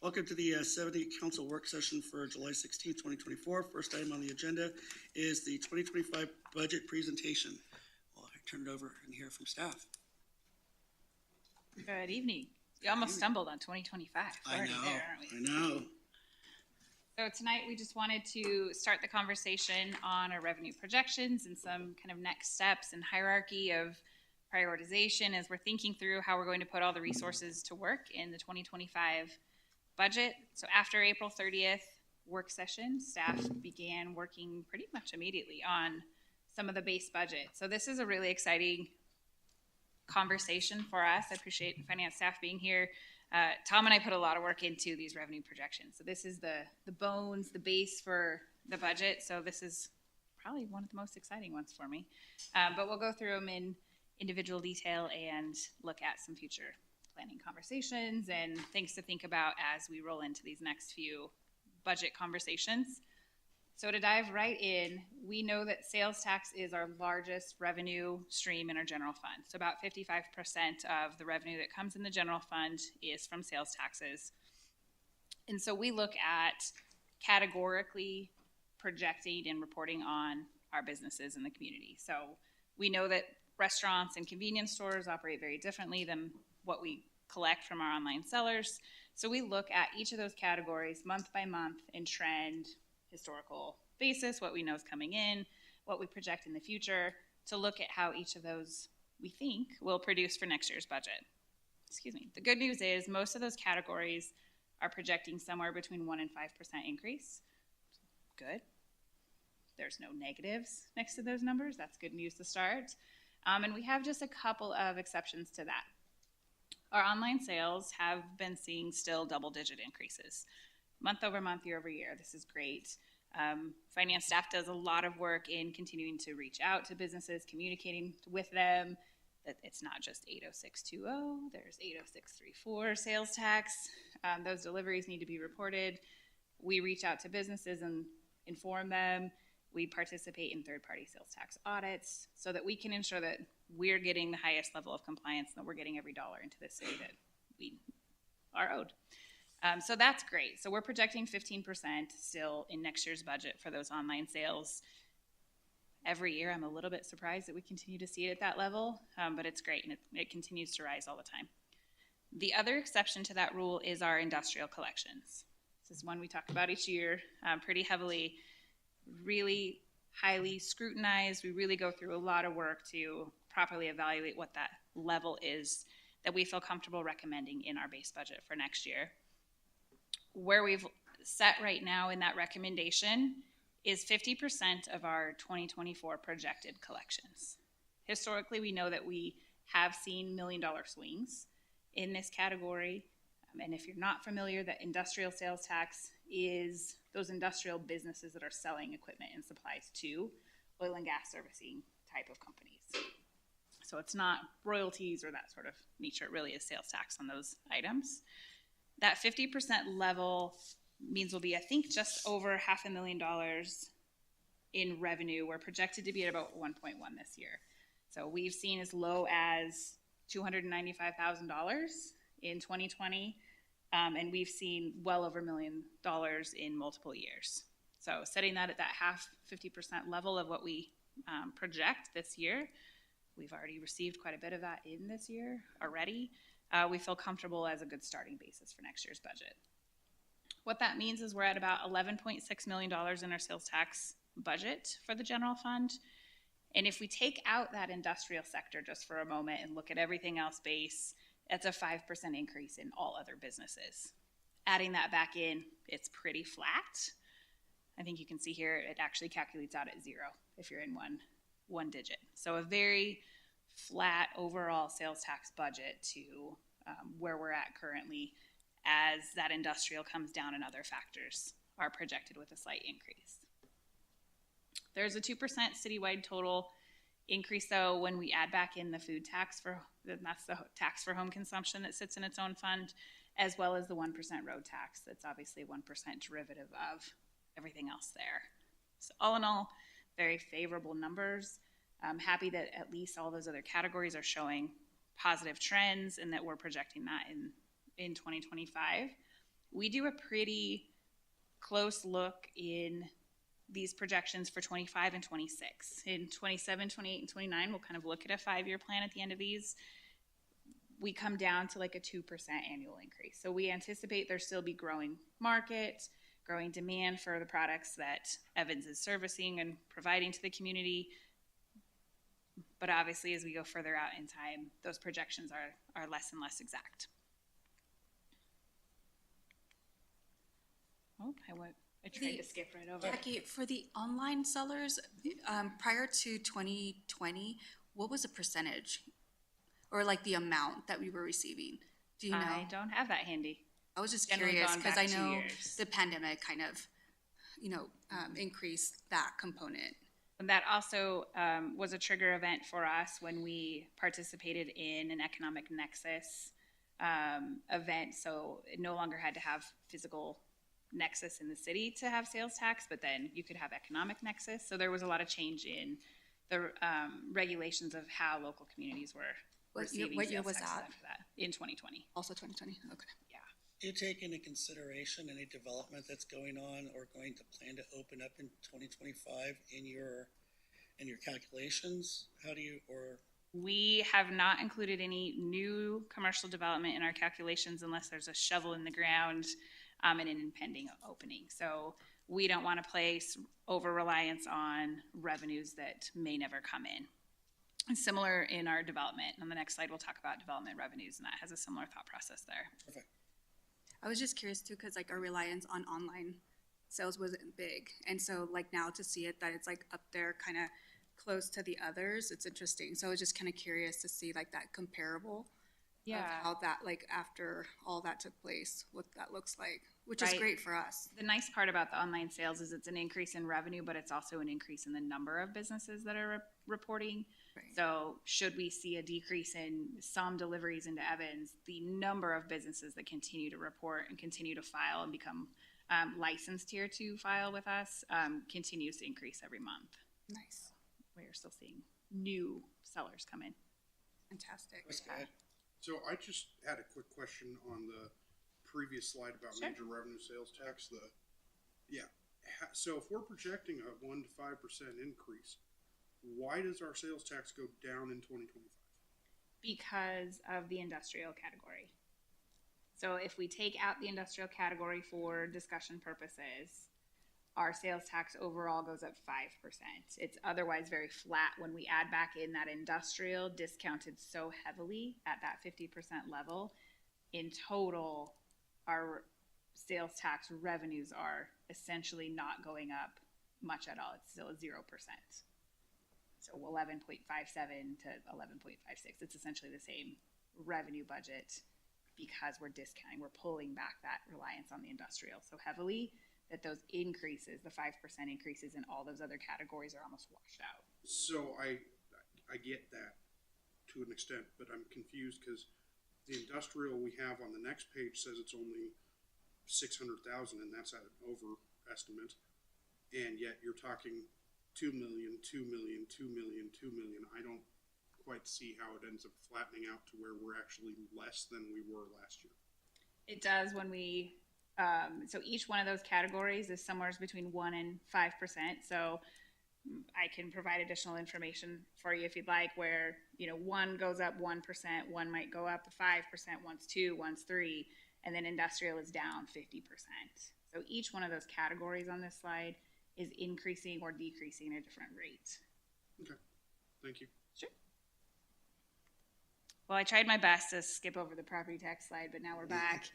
Welcome to the 70 Council Work Session for July 16, 2024. First item on the agenda is the 2025 budget presentation. Well, I turn it over and hear from staff. Good evening. You almost stumbled on 2025. I know, there, aren't we? I know. So tonight we just wanted to start the conversation on our revenue projections and some kind of next steps and hierarchy of prioritization as we're thinking through how we're going to put all the resources to work in the 2025 budget. So after April 30th work session, staff began working pretty much immediately on some of the base budget. So this is a really exciting conversation for us. I appreciate finance staff being here. Tom and I put a lot of work into these revenue projections. So this is the bones, the base for the budget. So this is probably one of the most exciting ones for me. But we'll go through them in individual detail and look at some future planning conversations and things to think about as we roll into these next few budget conversations. So to dive right in, we know that sales tax is our largest revenue stream in our general fund. So about 55% of the revenue that comes in the general fund is from sales taxes. And so we look at categorically projecting and reporting on our businesses in the community. So we know that restaurants and convenience stores operate very differently than what we collect from our online sellers. So we look at each of those categories month by month in trend, historical basis, what we know is coming in, what we project in the future, to look at how each of those we think will produce for next year's budget. Excuse me. The good news is most of those categories are projecting somewhere between 1% and 5% increase. Good. There's no negatives next to those numbers. That's good news to start. And we have just a couple of exceptions to that. Our online sales have been seeing still double-digit increases, month over month, year over year. This is great. Finance staff does a lot of work in continuing to reach out to businesses, communicating with them that it's not just 80620, there's 80634 sales tax. Those deliveries need to be reported. We reach out to businesses and inform them. We participate in third-party sales tax audits so that we can ensure that we're getting the highest level of compliance and that we're getting every dollar into the city that we are owed. So that's great. So we're projecting 15% still in next year's budget for those online sales. Every year, I'm a little bit surprised that we continue to see it at that level, but it's great, and it continues to rise all the time. The other exception to that rule is our industrial collections. This is one we talk about each year pretty heavily, really highly scrutinized. We really go through a lot of work to properly evaluate what that level is that we feel comfortable recommending in our base budget for next year. Where we've set right now in that recommendation is 50% of our 2024 projected collections. Historically, we know that we have seen $1 million swings in this category. And if you're not familiar, that industrial sales tax is those industrial businesses that are selling equipment and supplies to oil and gas servicing type of companies. So it's not royalties or that sort of nature. It really is sales tax on those items. That 50% level means we'll be, I think, just over $500,000 in revenue. We're projected to be at about 1.1 this year. So we've seen as low as $295,000 in 2020, and we've seen well over $1 million in multiple years. So setting that at that 50% level of what we project this year, we've already received quite a bit of that in this year already. We feel comfortable as a good starting basis for next year's budget. What that means is we're at about $11.6 million in our sales tax budget for the general fund. And if we take out that industrial sector just for a moment and look at everything else base, that's a 5% increase in all other businesses. Adding that back in, it's pretty flat. I think you can see here it actually calculates out at 0 if you're in one digit. So a very flat overall sales tax budget to where we're at currently, as that industrial comes down and other factors are projected with a slight increase. There's a 2% citywide total increase, though, when we add back in the food tax, that's the tax for home consumption that sits in its own fund, as well as the 1% road tax. That's obviously 1% derivative of everything else there. So all in all, very favorable numbers. I'm happy that at least all those other categories are showing positive trends and that we're projecting that in 2025. we do a pretty close look in these projections for 25 and 26. In 27, 28, and 29, we'll kind of look at a 5-year plan at the end of these. We come down to like a 2% annual increase. So we anticipate there still be growing market, growing demand for the products that Evans is servicing and providing to the community. But obviously, as we go further out in time, those projections are less and less exact. Oh, I tried to skip right over. Jackie, for the online sellers, prior to 2020, what was the percentage? Or like the amount that we were receiving? Do you know? I don't have that handy. I was just Generally curious gone because back I 2 know years. the pandemic kind of, increased that component. And that also was a trigger event for us when we participated in an economic nexus event. So it no longer had to have physical nexus in the city to have sales tax, but then you could have economic nexus. So there was a lot of change in the regulations of how local communities were receiving What year sales was taxes that? after that. In 2020. Also 2020? Okay. Yeah. Do you take into consideration any development that's going on or going to plan to open up in 2025 in your calculations? How do you, or We have not included any new commercial development in our calculations unless there's a shovel in the ground and an impending opening. So we don't want to place over-reliance on revenues that may never come in. And similar in our development. On the next slide, we'll talk about development revenues, and that has a similar thought process there. perfect. I was just curious too, because like our reliance on online sales wasn't big. And so like now to see it that it's like up there kind of close to the others, it's interesting. So I was just kind of curious to see like that comparable of how that, like after all that took place, what that looks like, which is Right. great for us. The nice part about the online sales is it's an increase in revenue, but it's also an increase in the number of businesses that are reporting. Right. So should we see a decrease in some deliveries into Evans, the number of businesses that continue to report and continue to file and become licensed here to file with us continues to increase every month. Nice. We are still seeing new sellers come in. Fantastic. Chris, go ahead. So I just had a quick question on the previous slide about Sure. major revenue sales tax. So if we're projecting a 1 to 5% increase, why does our sales tax go down in 2025? Because of the industrial category. So if we take out the industrial category for discussion purposes, our sales tax overall goes up 5%. It's otherwise very flat when we add back in that industrial discounted so heavily at that 50% level. In total, our sales tax revenues are essentially not going up much at all. It's still a 0%. So 11.57 to 11.56. It's essentially the same revenue budget because we're discounting, we're pulling back that reliance on the industrial so heavily that those increases, the 5% increases in all those other categories, are almost washed out. So I get that to an extent, but I'm confused because the industrial we have on the next page says it's only 600,000, and that's an overestimate. And yet you're talking 2 million, 2 million, 2 million, 2 million. I don't quite see how it ends up flattening out to where we're actually less than we were last year. It does when we, so each one of those categories is somewhere between 1% and 5%. So I can provide additional information for you if you'd like, where, one goes up 1%, one might go up 5%, one's 2%, one's 3%, and then industrial is down 50%. So each one of those categories on this slide is increasing or decreasing at a different rate. Okay, thank you. Sure. Well, I tried my best to skip over the property tax slide, but now we're back.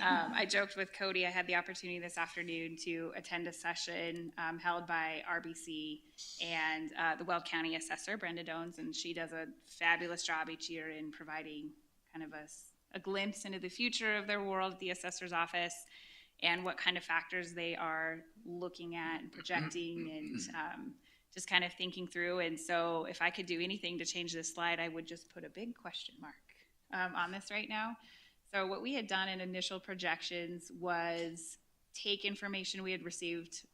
I joked with Cody. I had the opportunity this afternoon to attend a session held by RBC and the Weld County Assessor, Brenda Dones, and she does a fabulous job each year in providing kind of a glimpse into the future of their world at the assessor's office and what kind of factors they are looking at and projecting and just kind of thinking through. And so if I could do anything to change this slide, I would just put a big question mark on this right now. So what we had done in initial projections was take information we had received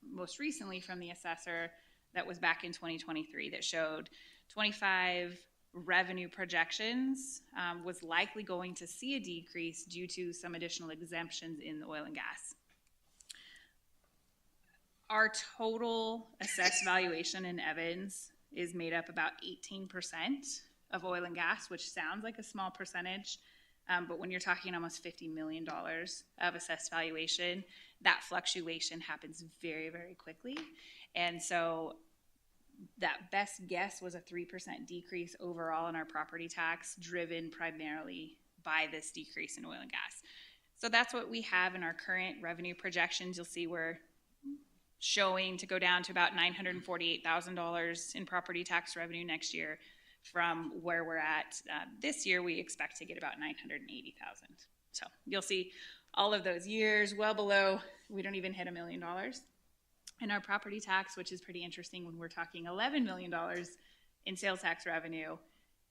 most recently from the assessor that was back in 2023 that showed 25 revenue projections was likely going to see a decrease due to some additional exemptions in the oil and gas. Our total assessed valuation in Evans is made up about 18% of oil and gas, which sounds like a small percentage, but when you're talking almost $50 million of assessed valuation, that fluctuation happens very, very quickly. And so that best guess was a 3% decrease overall in our property tax, driven primarily by this decrease in oil and gas. So that's what we have in our current revenue projections. You'll see we're showing to go down to about $948,000 in property tax revenue next year. From where we're at this year, we expect to get about $980,000. So you'll see all of those years well below, we don't even hit $1 million. And our property tax, which is pretty interesting when we're talking $11 million in sales tax revenue,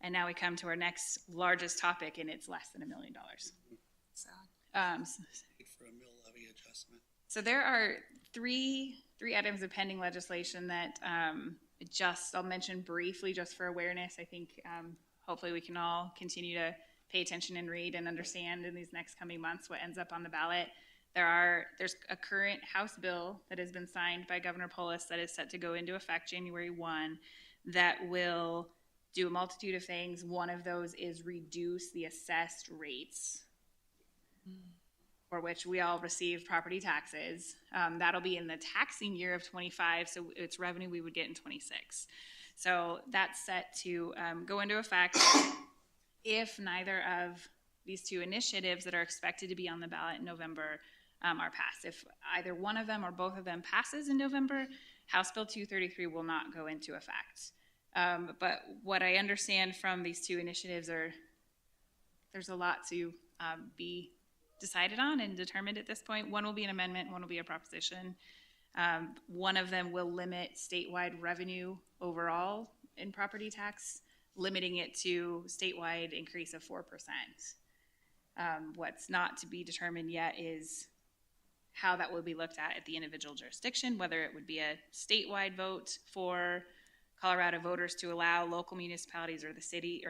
and now we come to our next largest topic, and it's less than $1 million. So, For a mill levy adjustment. So there are three items of pending legislation that I'll mention briefly just for awareness. I think hopefully we can all continue to pay attention and read and understand in these next coming months what ends up on the ballot. There's a current House bill that has been signed by Governor Polis that is set to go into effect January 1 that will do a multitude of things. One of those is reduce the assessed rates for which we all receive property taxes. That'll be in the taxing year of 25, so it's revenue we would get in 26. So that's set to go into effect if neither of these two initiatives that are expected to be on the ballot in November are passed. If either one of them or both of them passes in November, House Bill 233 will not go into effect. But what I understand from these two initiatives there's a lot to be decided on and determined at this point. One will be an amendment, one will be a proposition. One of them will limit statewide revenue overall in property tax, limiting it to statewide increase of 4%. What's not to be determined yet is how that will be looked at the individual jurisdiction, whether it would be a statewide vote for Colorado voters to allow local municipalities or the state,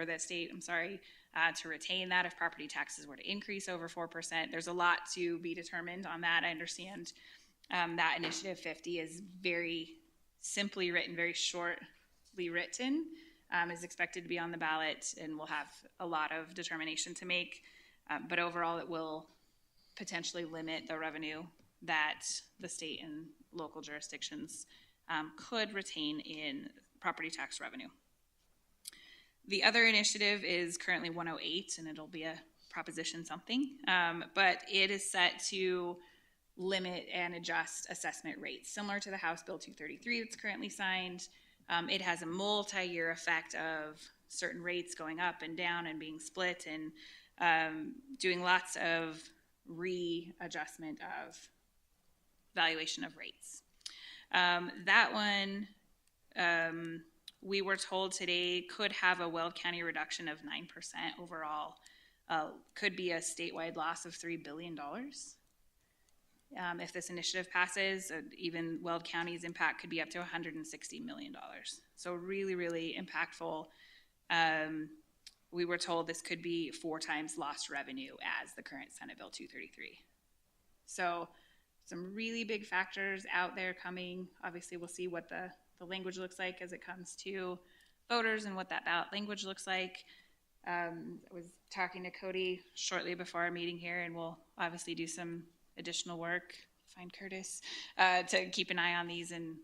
to retain that if property taxes were to increase over 4%. There's a lot to be determined on that. I understand that Initiative 50 is very simply written, very shortly written, is expected to be on the ballot and will have a lot of determination to make. But overall, it will potentially limit the revenue that the state and local jurisdictions could retain in property tax revenue. The other initiative is currently 108, and it'll be a proposition something, but it is set to limit and adjust assessment rates, similar to the House Bill 233 that's currently signed. It has a multi-year effect of certain rates going up and down and being split and doing lots of readjustment of valuation of rates. That one, we were told today, could have a Weld County reduction of 9% overall. Could be a statewide loss of $3 billion. If this initiative passes, even Weld County's impact could be up to $160 million. So really, really impactful. We were told this could be 4 times lost revenue as the current Senate Bill 233. So some really big factors out there coming. Obviously, we'll see what the language looks like as it comes to voters and what that ballot language looks like. I was talking to Cody shortly before our meeting here, and we'll obviously do some additional work, find Curtis, to keep an eye on these and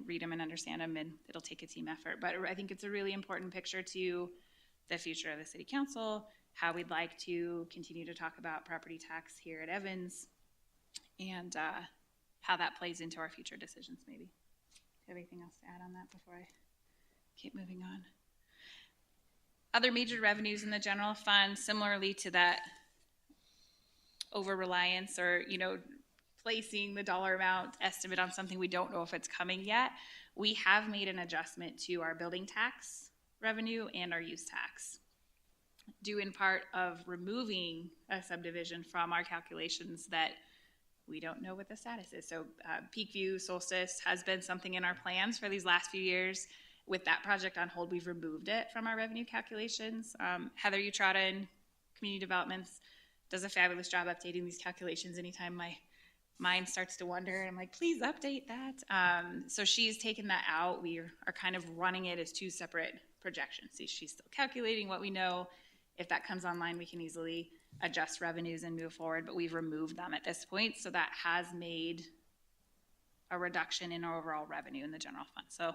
read them and understand them, and it'll take a team effort. But I think it's a really important picture to the future of the city council, how we'd like to continue to talk about property tax here at Evans, and how that plays into our future decisions maybe. Do you have anything else to add on that before I keep moving on? Other major revenues in the general fund, similarly to that over-reliance or, placing the dollar amount estimate on something we don't know if it's coming yet, we have made an adjustment to our building tax revenue and our use tax, due in part of removing a subdivision from our calculations that we don't know what the status is. So Peakview Solstice has been something in our plans for these last few years, with that project on hold, we've removed it from our revenue calculations. Heather Utrata in Community Developments does a fabulous job updating these calculations anytime my mind starts to wander. I'm like, please update that. So she's taken that out. We are kind of running it as two separate projections. See, she's still calculating what we know. If that comes online, we can easily adjust revenues and move forward, but we've removed them at this point. So that has made a reduction in our overall revenue in the general fund. So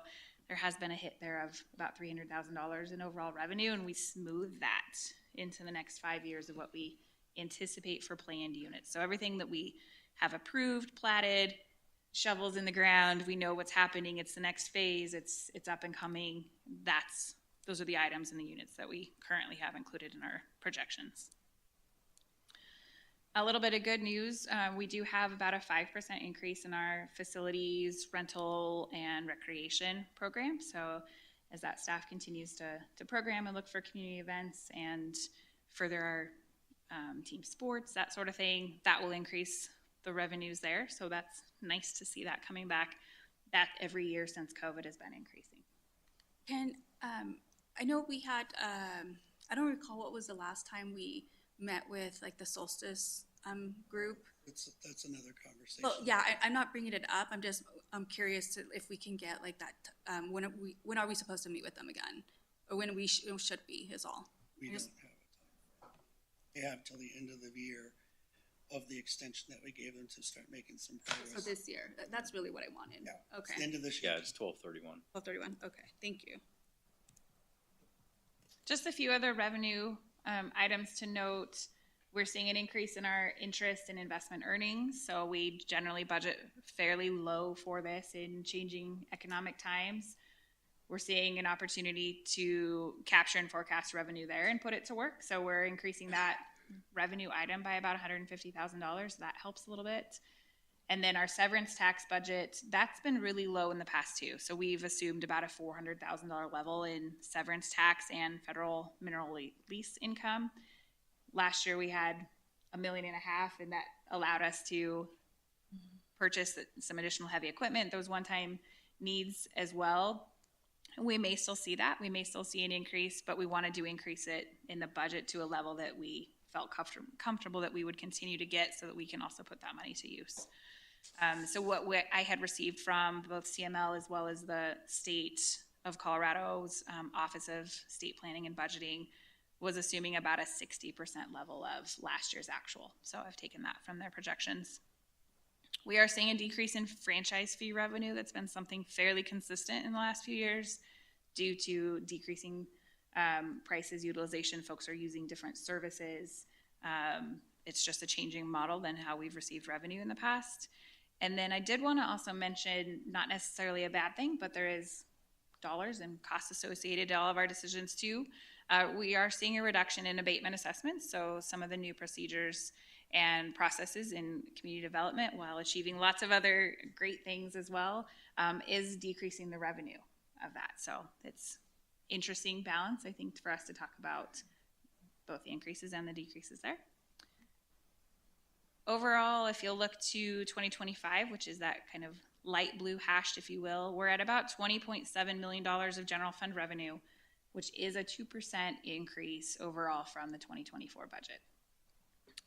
there has been a hit there of about $300,000 in overall revenue, and we smooth that into the next 5 years of what we anticipate for planned units. So everything that we have approved, platted, shovels in the ground, we know what's happening. It's the next phase. It's up and coming. Those are the items in the units that we currently have included in our projections. A little bit of good news, we do have about a 5% increase in our facilities, rental, and recreation program. So as that staff continues to program and look for community events and further our team sports, that sort of thing, that will increase the revenues there. So that's nice to see that coming back. That every year since COVID has been increasing. I know we had, I don't recall what was the last time we met with like the Solstice group. That's another conversation. Well, yeah, I'm not bringing it up. I'm curious if we can get like that. When are we supposed to meet with them again, or when we should be? Is all. We don't have a time. They have till the end of the year of the extension that we gave them to start making some progress. So this year, that's really what I wanted. Yeah. It's Okay. the end of this year. Yeah, it's 12/31. 12/31. Okay. Thank you. Just a few other revenue items to note. We're seeing an increase in our interest and investment earnings. So we generally budget fairly low for this in changing economic times. We're seeing an opportunity to capture and forecast revenue there and put it to work. So we're increasing that revenue item by about $150,000. That helps a little bit. And then our severance tax budget, that's been really low in the past too. So we've assumed about a $400,000 level in severance tax and federal mineral lease income. Last year we had $1.5 million, and that allowed us to purchase some additional heavy equipment, those one-time needs as well. We may still see that. We may still see an increase, but we wanted to increase it in the budget to a level that we felt comfortable that we would continue to get so that we can also put that money to use. So what I had received from both CML as well as the state of Colorado's Office of State Planning and Budgeting was assuming about a 60% level of last year's actual. So I've taken that from their projections. We are seeing a decrease in franchise fee revenue. That's been something fairly consistent in the last few years due to decreasing prices, utilization. Folks are using different services. It's just a changing model than how we've received revenue in the past. And then I did want to also mention, not necessarily a bad thing, but there is dollars and costs associated to all of our decisions too. We are seeing a reduction in abatement assessments. So some of the new procedures and processes in community development, while achieving lots of other great things as well, is decreasing the revenue of that. So it's interesting balance, I think, for us to talk about both the increases and the decreases there. Overall, if you'll look to 2025, which is that kind of light blue hashed, if you will, we're at about $20.7 million of general fund revenue, which is a 2% increase overall from the 2024 budget.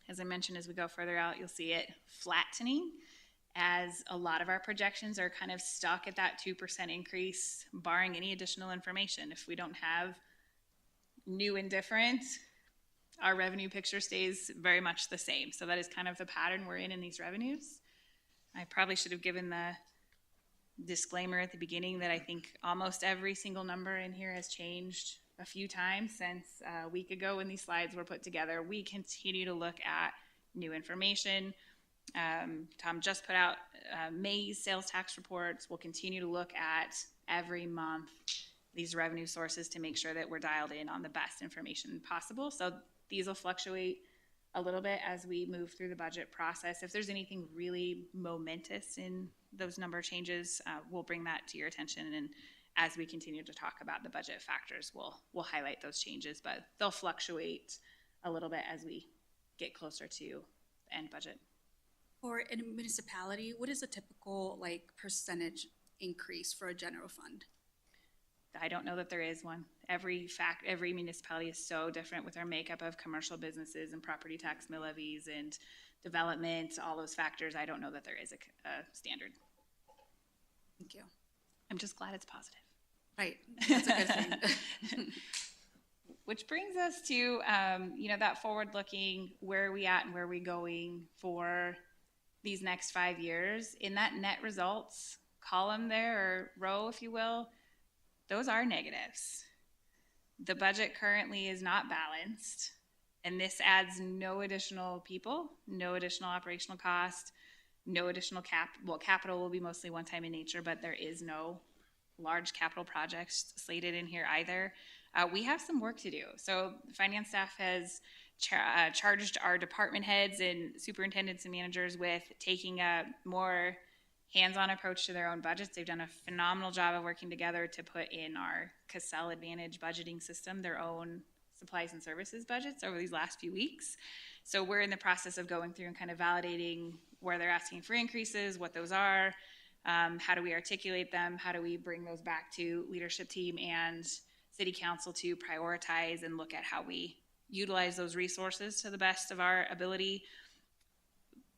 As I mentioned, as we go further out, you'll see it flattening as a lot of our projections are kind of stuck at that 2% increase, barring any additional information. If we don't have new and different, our revenue picture stays very much the same. So that is kind of the pattern we're in these revenues. I probably should have given the disclaimer at the beginning that I think almost every single number in here has changed a few times since a week ago when these slides were put together. We continue to look at new information. Tom just put out May's sales tax reports. We'll continue to look at every month these revenue sources to make sure that we're dialed in on the best information possible. So these will fluctuate a little bit as we move through the budget process. If there's anything really momentous in those number changes, we'll bring that to your attention. And as we continue to talk about the budget factors, we'll highlight those changes, but they'll fluctuate a little bit as we get closer to the end budget. For a municipality, what is a typical like percentage increase for a general fund? I don't know that there is one. Every municipality is so different with our makeup of commercial businesses and property tax mill levies and development, all those factors. I don't know that there is a standard. Thank you. I'm just glad it's positive. Right, that's a good thing. Which brings us to, that forward-looking, where are we at and where are we going for these next 5 years? In that net results column there, or row, if you will, those are negatives. The budget currently is not balanced, and this adds no additional people, no additional operational cost, no additional capital will be mostly one-time in nature, but there is no large capital projects slated in here either. We have some work to do. So the finance staff has charged our department heads and superintendents and managers with taking a more hands-on approach to their own budgets. They've done a phenomenal job of working together to put in our Cassell Advantage budgeting system their own supplies and services budgets over these last few weeks. So we're in the process of going through and kind of validating where they're asking for increases, what those are, how do we articulate them, how do we bring those back to leadership team and city council to prioritize and look at how we utilize those resources to the best of our ability.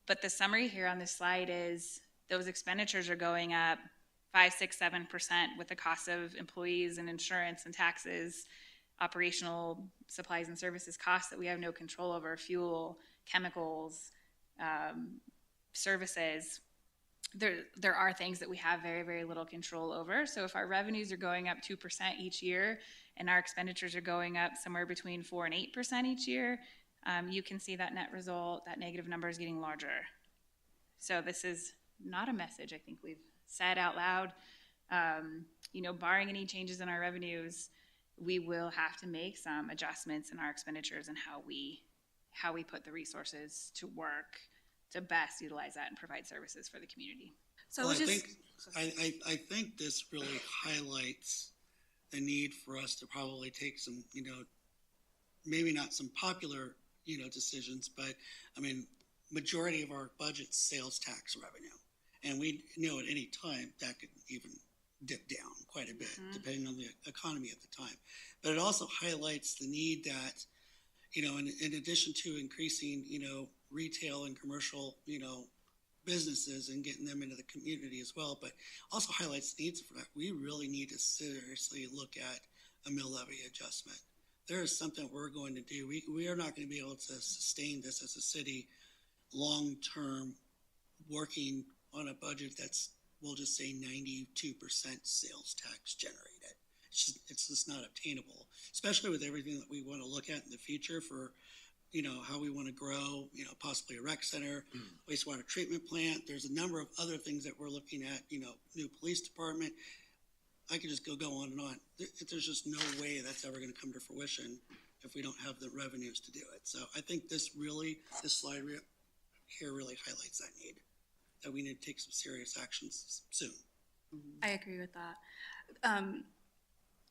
But the summary here on this slide is those expenditures are going up 5, 6, 7% with the cost of employees and insurance and taxes, operational supplies and services costs that we have no control over, fuel, chemicals, services. There are things that we have very, very little control over. So if our revenues are going up 2% each year and our expenditures are going up somewhere between 4 and 8% each year, you can see that net result, that negative number is getting larger. So this is not a message I think we've said out loud. Barring any changes in our revenues, we will have to make some adjustments in our expenditures and how we put the resources to work to best utilize that and provide services for the community. So Well, I think this really highlights the need for us to probably take some, maybe not some popular, decisions, but majority of our budget's sales tax revenue. And we know at any time that could even dip down quite a bit, depending on the economy at the time. But it also highlights the need that, in addition to increasing, retail and commercial, businesses and getting them into the community as well, but also highlights the needs for that. We really need to seriously look at a mill levy adjustment. There is something we're going to do. We are not going to be able to sustain this as a city long-term, working on a budget that's, we'll just say 92% sales tax generated. It's just not obtainable, especially with everything that we want to look at in the future for, how we want to grow, possibly a rec center, wastewater treatment plant. There's a number of other things that we're looking at, new police department. I could just go on and on. There's just no way that's ever going to come to fruition if we don't have the revenues to do it. So I think this slide here really highlights that need, that we need to take some serious actions soon. I agree with that.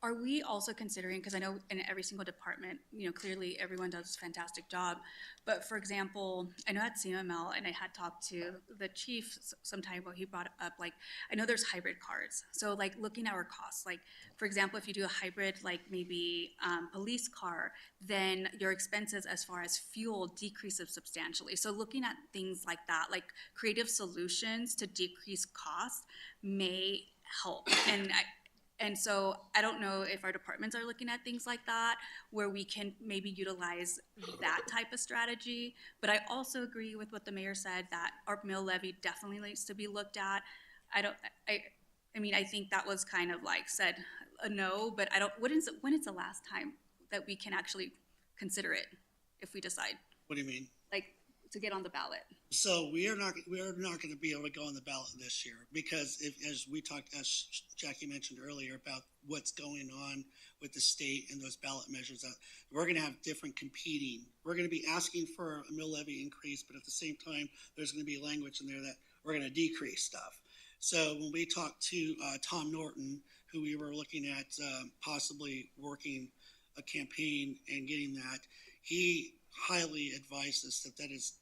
Are we also considering, because I know in every single department, clearly everyone does a fantastic job, but for example, I know at CMML, and I had talked to the chief sometime ago, he brought up, I know there's hybrid cars. So looking at our costs, for example, if you do a hybrid, maybe police car, then your expenses as far as fuel decreases substantially. So looking at things like that, creative solutions to decrease costs may help. And so I don't know if our departments are looking at things like that, where we can maybe utilize that type of strategy. But I also agree with what the mayor said, that our mill levy definitely needs to be looked at. I think that was kind of said a no, but when is the last time that we can actually consider it if we decide? What do you mean? To get on the ballot. So we are not going to be able to go on the ballot this year because as Jackie mentioned earlier about what's going on with the state and those ballot measures, we're going to have different competing. We're going to be asking for a mill levy increase, but at the same time, there's going to be language in there that we're going to decrease stuff. So when we talked to Tom Norton, who we were looking at possibly working a campaign and getting that, he highly advised us that is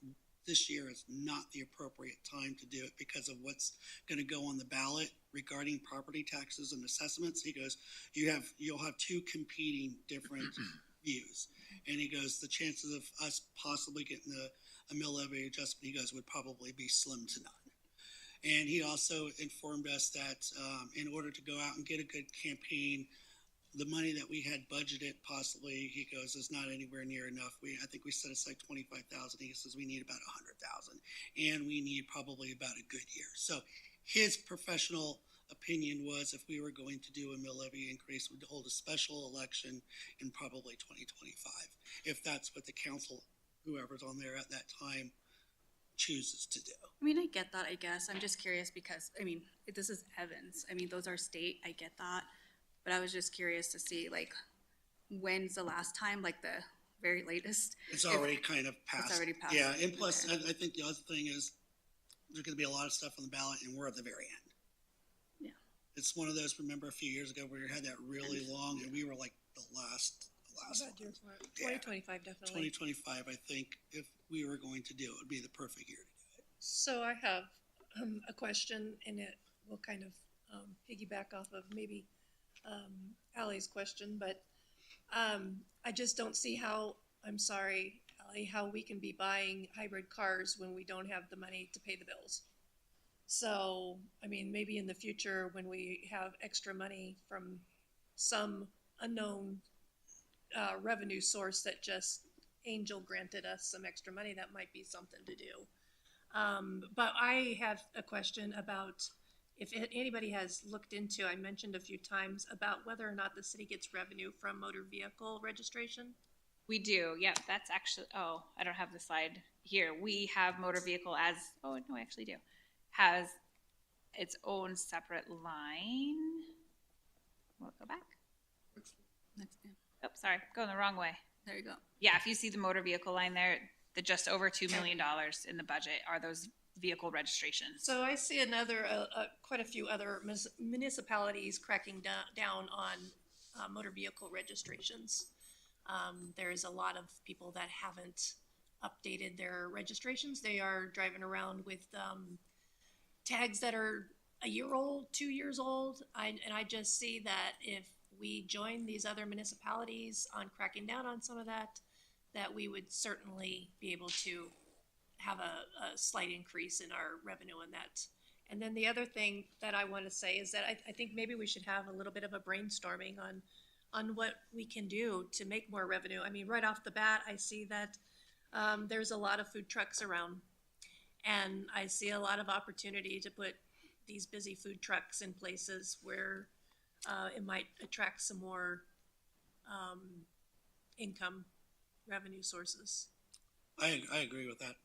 this year is not the appropriate time to do it because of what's going to go on the ballot regarding property taxes and assessments. He goes, you'll have two competing different views. And he goes, the chances of us possibly getting a mill levy adjustment, he goes, would probably be slim to none. And he also informed us that in order to go out and get a good campaign, the money that we had budgeted possibly, he goes, is not anywhere near enough. I think we set aside 25,000. He says we need about 100,000, and we need probably about a good year. So his professional opinion was if we were going to do a mill levy increase, we'd hold a special election in probably 2025, if that's what the council, whoever's on there at that time, chooses to do. I mean, I get that, I guess. I'm just curious because, I mean, this is Evans. I mean, those are state, I get that. But I was just curious to see, like, when's the last time, like the very latest? It's already kind of passed. It's already passed. Yeah, and plus, Okay. I think the other thing is there's going to be a lot of stuff on the ballot, and we're at the very end. Yeah. It's one of those. Remember a few years ago where we had that really long, and we were like the last Bad one. year for it. Yeah. 2025 definitely. 2025, I think, if we were going to do it, would be the perfect year to do it. So I have a question, and it will kind of piggyback off of maybe Ally's question, but I just don't see how, I'm sorry, Ally, how we can be buying hybrid cars when we don't have the money to pay the bills. So, I mean, maybe in the future when we have extra money from some unknown revenue source that just Angel granted us some extra money, that might be something to do. But I have a question about if anybody has looked into, I mentioned a few times about whether or not the city gets revenue from motor vehicle registration. We do, yep, that's actually, oh, I don't have the slide here. We have motor vehicle as, oh, no, I actually do. Has its own separate line. We'll go back. Next, yeah. Oh, sorry, going the wrong way. There you go. Yeah, if you see the motor vehicle line there, the just over $2 million in the budget are those vehicle registrations. So I see another, quite a few other municipalities cracking down on motor vehicle registrations. There's a lot of people that haven't updated their registrations. They are driving around with tags that are a year old, 2 years old. And I just see that if we join these other municipalities on cracking down on some of that, that we would certainly be able to have a slight increase in our revenue on that. And then the other thing that I want to say is that I think maybe we should have a little bit of a brainstorming on what we can do to make more revenue. I mean, right off the bat, I see that there's a lot of food trucks around, and I see a lot of opportunity to put these busy food trucks in places where it might attract some more income revenue sources. I agree with that.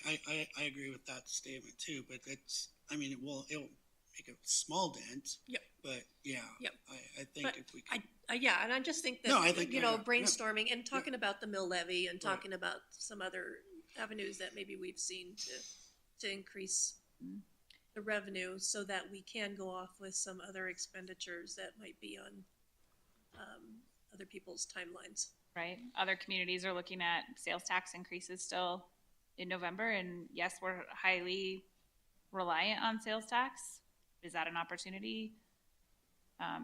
I agree with that statement too, but it'll make a small dent. Yep. But yeah. Yep. I think But if we can. Yeah, and I just think that, No, I think- you know, yeah. brainstorming and talking about the mill levy and Right. talking about some other avenues that maybe we've seen to increase the revenue so that we can go off with some other expenditures that might be on other people's timelines. Right? Other communities are looking at sales tax increases still in November, and yes, we're highly reliant on sales tax. Is that an opportunity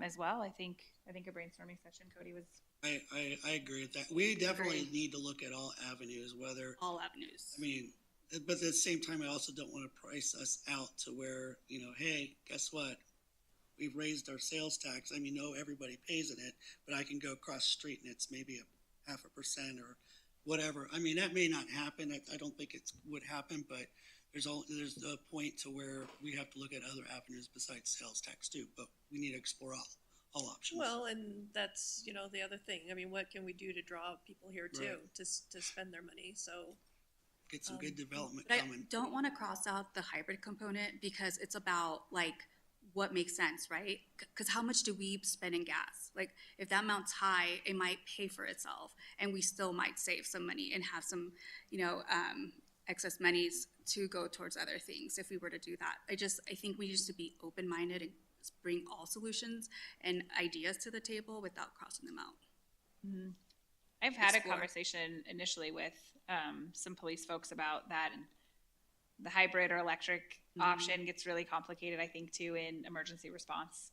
as well? I think a brainstorming session, Cody, was. I agree with that. We definitely Agreed. need to look at all avenues, whether, All avenues. I mean, but at the same time, I also don't want to price us out to where, hey, guess what? We've raised our sales tax. I mean, no, everybody pays in it, but I can go across the street and it's maybe a 0.5% or whatever. I mean, that may not happen. I don't think it would happen, but there's a point to where we have to look at other avenues besides sales tax too. But we need to explore all options. Well, and that's, the other thing. I mean, what can we do to draw people here too, Right. to spend their money? So, Get some good development But I coming. don't want to cross out the hybrid component because it's about like what makes sense, right? Because how much do we spend in gas? Like if that amount's high, it might pay for itself, and we still might save some money and have some, excess monies to go towards other things if we were to do that. I think we used to be open-minded and bring all solutions and ideas to the table without crossing them out. I've had a Explore. conversation initially with some police folks about that, and the hybrid or electric option gets really complicated, I think, too, in emergency response.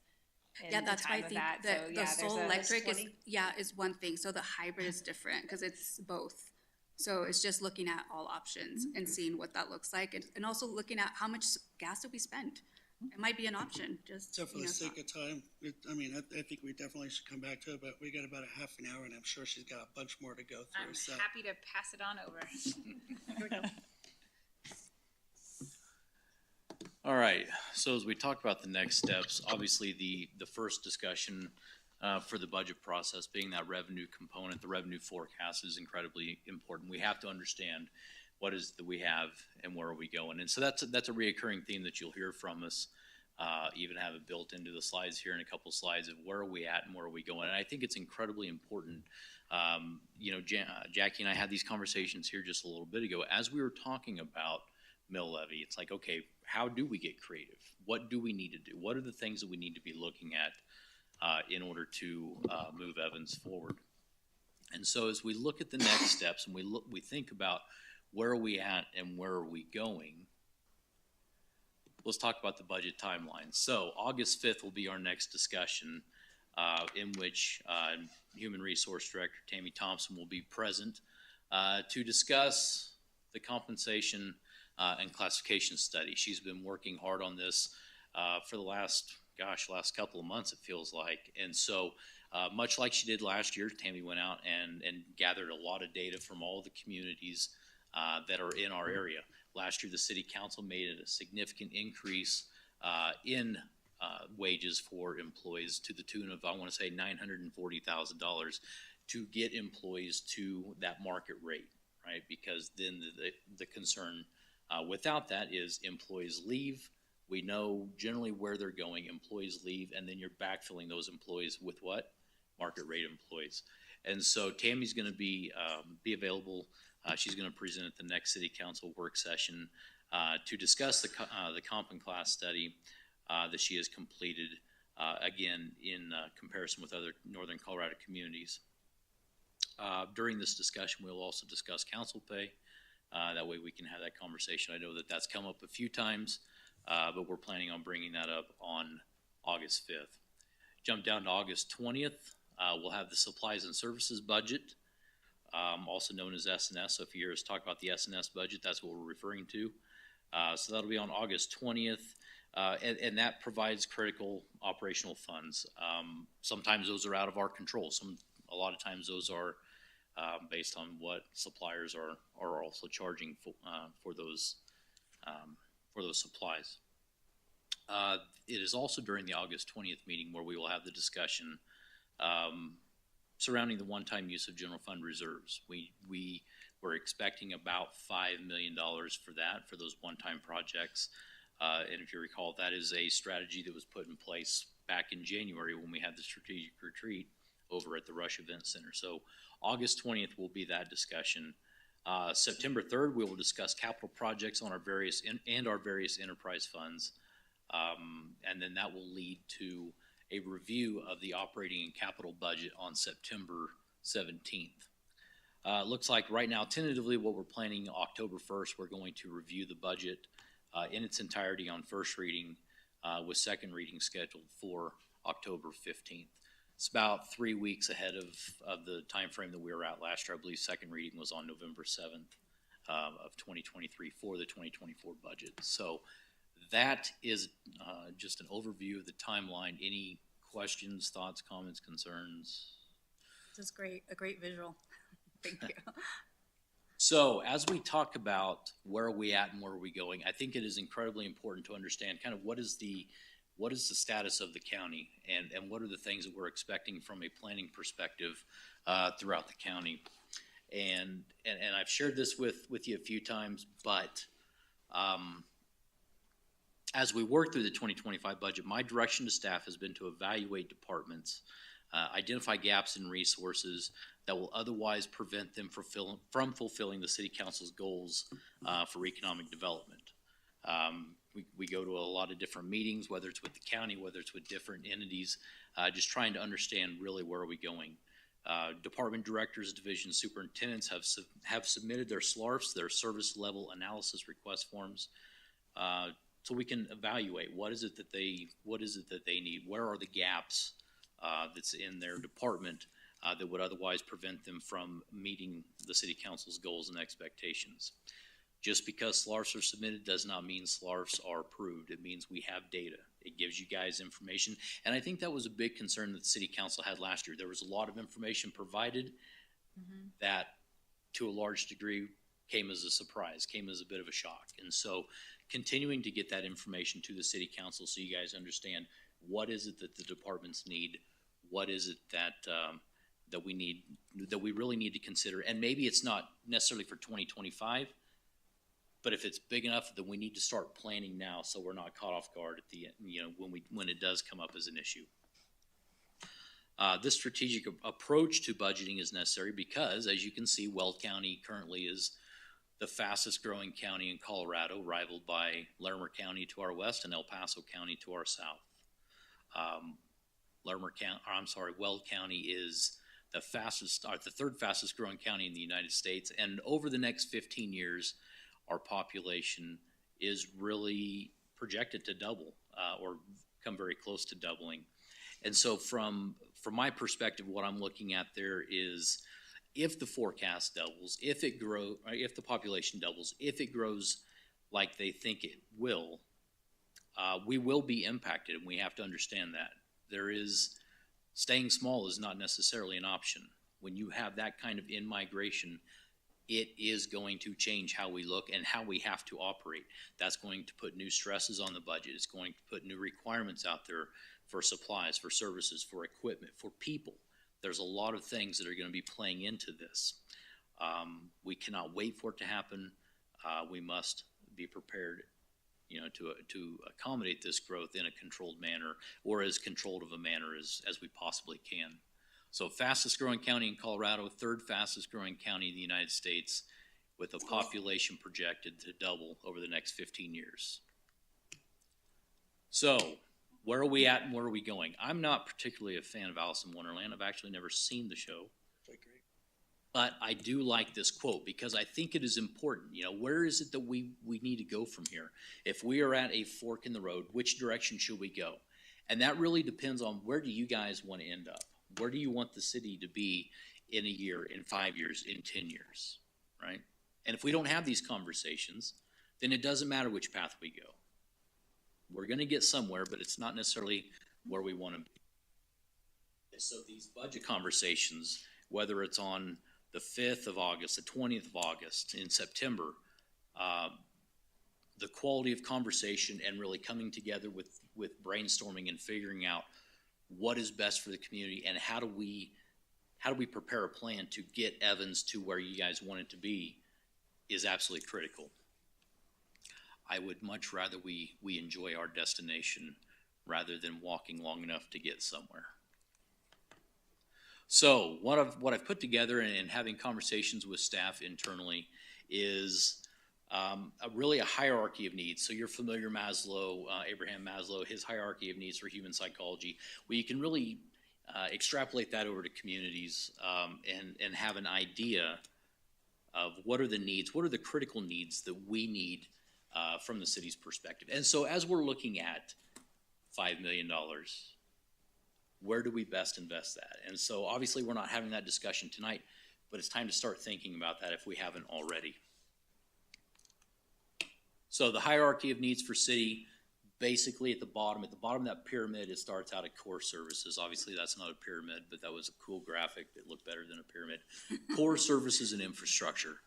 in Yeah, the that's why I time of think that. that So, the yeah, sole there's a- electric is, 20. is one thing. So the hybrid is different because it's both. So it's just looking at all options and seeing what that looks like, and also looking at how much gas did we spend. It might be an option, just, So for you the know, sake of time, I think we definitely should come back to it, but we got about a half an hour, and I'm sure she's got a bunch more to go I'm through, so. happy to pass it on over. Here we go. All right, so as we talk about the next steps, obviously the first discussion for the budget process being that revenue component, the revenue forecast is incredibly important. We have to understand what is that we have and where are we going. And so that's a reoccurring theme that you'll hear from us, even have it built into the slides here in a couple slides of where are we at and where are we going. And I think it's incredibly important. Jackie and I had these conversations here just a little bit ago. As we were talking about mill levy, it's like, okay, how do we get creative? What do we need to do? What are the things that we need to be looking at in order to move Evans forward? And so as we look at the next steps and we think about where are we at and where are we going, let's talk about the budget timeline. So August 5th will be our next discussion in which Human Resource Director Tammy Thompson will be present to discuss the compensation and classification study. She's been working hard on this for the last couple of months, it feels like. And so much like she did last year, Tammy went out and gathered a lot of data from all the communities that are in our area. Last year, the city council made a significant increase in wages for employees to the tune of, I want to say, $940,000 to get employees to that market rate, right? Because then the concern without that is employees leave. We know generally where they're going. Employees leave, and then you're backfilling those employees with what? Market rate employees. And so Tammy's going to be available. She's going to present at the next city council work session to discuss the comp and class study that she has completed, again, in comparison with other northern Colorado communities. During this discussion, we'll also discuss council pay. That way we can have that conversation. I know that that's come up a few times, but we're planning on bringing that up on August 5th. Jump down to August 20th. We'll have the supplies and services budget, also known as S&S. So if you hear us talk about the S&S budget, that's what we're referring to. So that'll be on August 20th. And that provides critical operational funds. Sometimes those are out of our control. A lot of times those are based on what suppliers are also charging for those supplies. It is also during the August 20th meeting where we will have the discussion surrounding the one-time use of general fund reserves. We were expecting about $5 million for those one-time projects. And if you recall, that is a strategy that was put in place back in January when we had the strategic retreat over at the Rush Event Center. So August 20th will be that discussion. September 3rd, we will discuss capital projects on our various enterprise funds. And then that will lead to a review of the operating and capital budget on September 17th. Looks like right now, tentatively, what we're planning October 1st, we're going to review the budget in its entirety on first reading with second reading scheduled for October 15th. It's about 3 weeks ahead of the time frame that we were at last year. I believe second reading was on November 7th of 2023 for the 2024 budget. So that is just an overview of the timeline. Any questions, thoughts, comments, concerns? This is great, a great visual. Thank you. So as we talk about where are we at and where are we going, I think it is incredibly important to understand kind of what is the status of the county and what are the things that we're expecting from a planning perspective throughout the county. And I've shared this with you a few times, but as we work through the 2025 budget, my direction to staff has been to evaluate departments, identify gaps in resources that will otherwise prevent them from fulfilling the city council's goals for economic development. We go to a lot of different meetings, whether it's with the county, whether it's with different entities, just trying to understand really where are we going. Department directors, division superintendents have submitted their SLARFs, their service level analysis request forms, so we can evaluate what is it that they need, where are the gaps that's in their department that would otherwise prevent them from meeting the city council's goals and expectations. Just because SLARFs are submitted does not mean SLARFs are approved. It means we have data. It gives you guys information. And I think that was a big concern that the city council had last year. There was a lot of information provided that to a large degree came as a surprise, came as a bit of a shock. And so continuing to get that information to the city council so you guys understand what is it that the departments need, what is it that that we need, that we really need to consider. And maybe it's not necessarily for 2025, but if it's big enough, then we need to start planning now so we're not caught off guard at the end, when it does come up as an issue. This strategic approach to budgeting is necessary because, as you can see, Weld County currently is the fastest growing county in Colorado, rivaled by Larimer County to our west and El Paso County to our south. Weld County is the third fastest growing county in the United States, and over the next 15 years, our population is really projected to double or come very close to doubling. And so from my perspective, what I'm looking at there is if the forecast doubles, if the population doubles, if it grows like they think it will, we will be impacted, and we have to understand that. Staying small is not necessarily an option. When you have that kind of in-migration, it is going to change how we look and how we have to operate. That's going to put new stresses on the budget. It's going to put new requirements out there for supplies, for services, for equipment, for people. There's a lot of things that are going to be playing into this. We cannot wait for it to happen. We must be prepared, to accommodate this growth in a controlled manner, or as controlled of a manner as we possibly can. So fastest growing county in Colorado, third fastest growing county in the United States, with a population projected to double over the next 15 years. So where are we at and where are we going? I'm not particularly a fan of Alice in Wonderland. I've actually never seen the show. But I do like this quote because I think it is important. Where is it that we need to go from here? If we are at a fork in the road, which direction should we go? And that really depends on where do you guys want to end up? Where do you want the city to be in a year, in 5 years, in 10 years, right? And if we don't have these conversations, then it doesn't matter which path we go. We're going to get somewhere, but it's not necessarily where we want to be. So these budget conversations, whether it's on the 5th of August, the 20th of August, in September, the quality of conversation and really coming together with brainstorming and figuring out what is best for the community and how do we prepare a plan to get Evans to where you guys want it to be is absolutely critical. I would much rather we enjoy our destination rather than walking long enough to get somewhere. So what I've put together and having conversations with staff internally is really a hierarchy of needs. So you're familiar Maslow, Abraham Maslow, his hierarchy of needs for human psychology, where you can really extrapolate that over to communities and have an idea of what are the needs, what are the critical needs that we need from the city's perspective. And so as we're looking at $5 million, where do we best invest that? And so obviously we're not having that discussion tonight, but it's time to start thinking about that if we haven't already. So the hierarchy of needs for city, basically at the bottom of that pyramid, it starts out at core services. Obviously that's not a pyramid, but that was a cool graphic that looked better than a pyramid. Core services and infrastructure.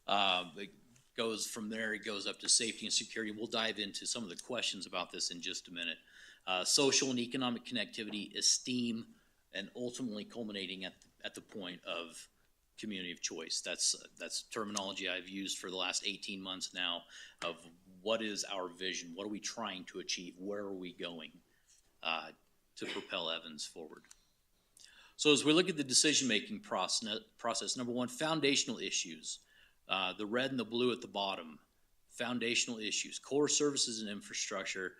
It goes from there, it goes up to safety and security. We'll dive into some of the questions about this in just a minute. Social and economic connectivity, esteem, and ultimately culminating at the point of community of choice. That's terminology I've used for the last 18 months now of what is our vision, what are we trying to achieve, where are we going to propel Evans forward. So as we look at the decision-making process, number one, foundational issues, the red and the blue at the bottom, foundational issues, core services and infrastructure,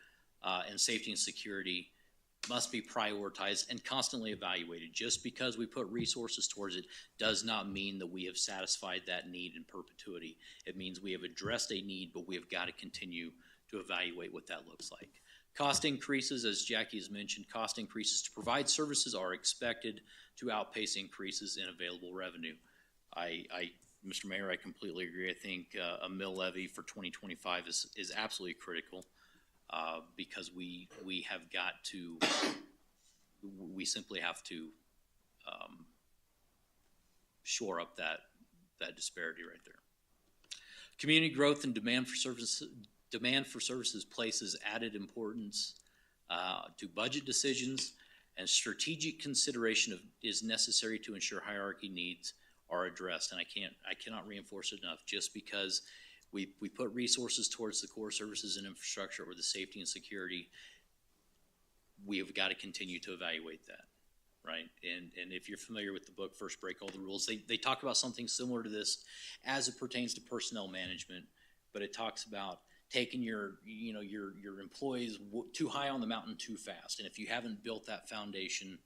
and safety and security. must be prioritized and constantly evaluated. Just because we put resources towards it does not mean that we have satisfied that need in perpetuity. It means we have addressed a need, but we have got to continue to evaluate what that looks like. Cost increases, as Jackie has mentioned, cost increases to provide services are expected to outpace increases in available revenue. Mr. Mayor, I completely agree. I think a mill levy for 2025 is absolutely critical because we have got to, we simply have to shore up that disparity right there. Community growth and demand for services places added importance to budget decisions, and strategic consideration is necessary to ensure hierarchy needs are addressed. And I cannot reinforce it enough. Just because we put resources towards the core services and infrastructure or the safety and security, we have got to continue to evaluate that, right? And if you're familiar with the book, First Break All the Rules, they talk about something similar to this as it pertains to personnel management, but it talks about taking your employees too high on the mountain too fast. And if you haven't built that foundation,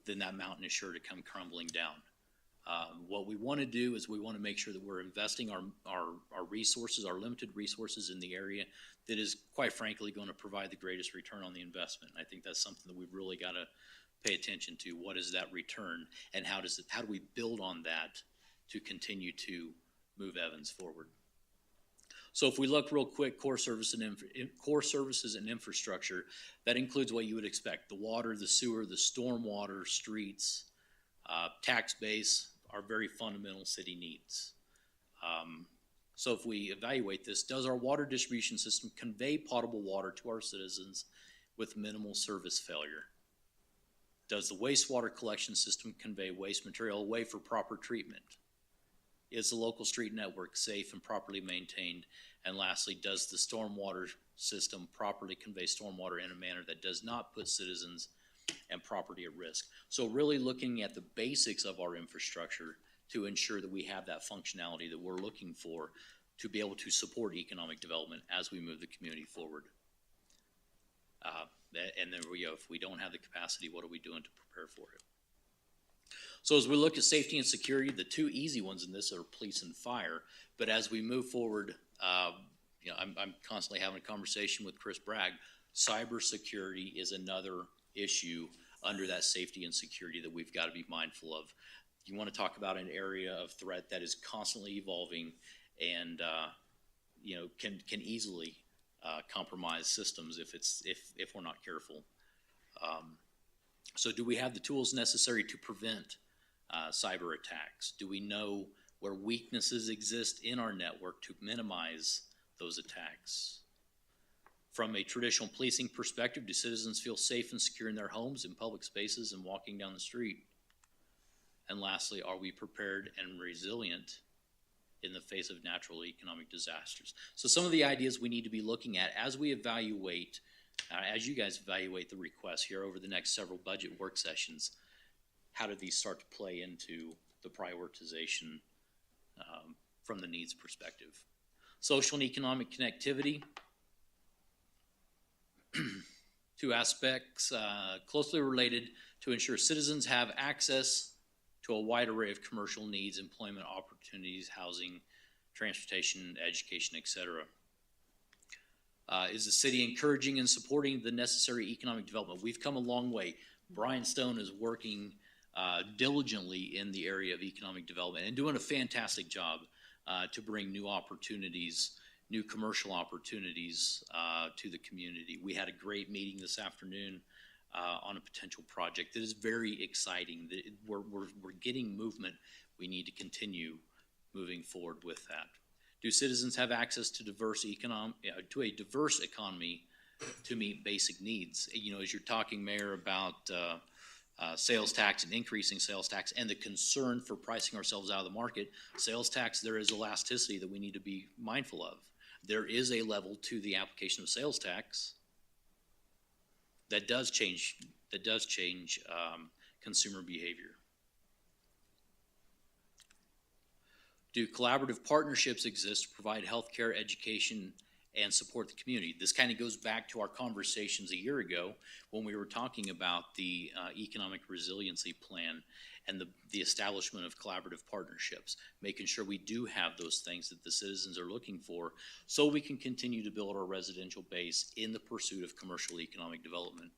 then that mountain is sure to come crumbling down. What we want to do is we want to make sure that we're investing our resources, our limited resources in the area that is, quite frankly, going to provide the greatest return on the investment. And I think that's something that we've really got to pay attention to. What is that return, and how do we build on that to continue to move Evans forward? So if we look real quick, core services and infrastructure, that includes what you would expect: the water, the sewer, the stormwater, streets, tax base are very fundamental city needs. So if we evaluate this, does our water distribution system convey potable water to our citizens with minimal service failure? Does the wastewater collection system convey waste material away for proper treatment? Is the local street network safe and properly maintained? And lastly, does the stormwater system properly convey stormwater in a manner that does not put citizens and property at risk? So really looking at the basics of our infrastructure to ensure that we have that functionality that we're looking for to be able to support economic development as we move the community forward. And then if we don't have the capacity, what are we doing to prepare for it? So as we look at safety and security, the two easy ones in this are police and fire. But as we move forward, I'm constantly having a conversation with Chris Bragg. Cybersecurity is another issue under that safety and security that we've got to be mindful of. You want to talk about an area of threat that is constantly evolving and can easily compromise systems if we're not careful. So do we have the tools necessary to prevent cyber attacks? Do we know where weaknesses exist in our network to minimize those attacks? From a traditional policing perspective, do citizens feel safe and secure in their homes, in public spaces, and walking down the street? And lastly, are we prepared and resilient in the face of natural economic disasters? So some of the ideas we need to be looking at as we evaluate, as you guys evaluate the requests here over the next several budget work sessions, how do these start to play into the prioritization from the needs perspective? Social and economic connectivity. Two aspects closely related to ensure citizens have access to a wide array of commercial needs, employment opportunities, housing, transportation, education, etc. Is the city encouraging and supporting the necessary economic development? We've come a long way. Brian Stone is working diligently in the area of economic development and doing a fantastic job to bring new opportunities, new commercial opportunities to the community. We had a great meeting this afternoon on a potential project that is very exciting. We're getting movement. We need to continue moving forward with that. Do citizens have access to a diverse economy to meet basic needs? As you're talking, Mayor, about sales tax and increasing sales tax and the concern for pricing ourselves out of the market, sales tax, there is elasticity that we need to be mindful of. There is a level to the application of sales tax that does change consumer behavior. Do collaborative partnerships exist to provide healthcare, education, and support the community. This kind of goes back to our conversations a year ago when we were talking about the economic resiliency plan and the establishment of collaborative partnerships, making sure we do have those things that the citizens are looking for so we can continue to build our residential base in the pursuit of commercial economic development.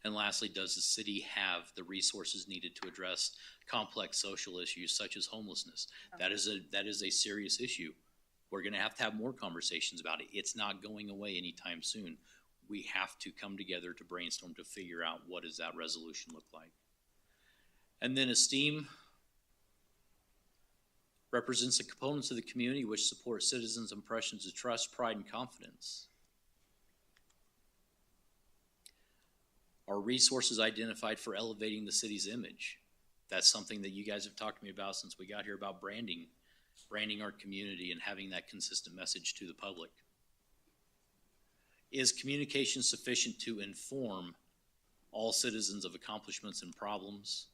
And lastly, does the city have the resources needed to address complex social issues such as homelessness? That is a serious issue. We're going to have more conversations about it. It's not going away anytime soon. We have to come together to brainstorm to figure out what does that resolution look like. And then esteem represents the components of the community which support citizens' impressions of trust, pride, and confidence. Are resources identified for elevating the city's image? That's something that you guys have talked to me about since we got here about branding our community and having that consistent message to the public. Is communication sufficient to inform all citizens of accomplishments and problems?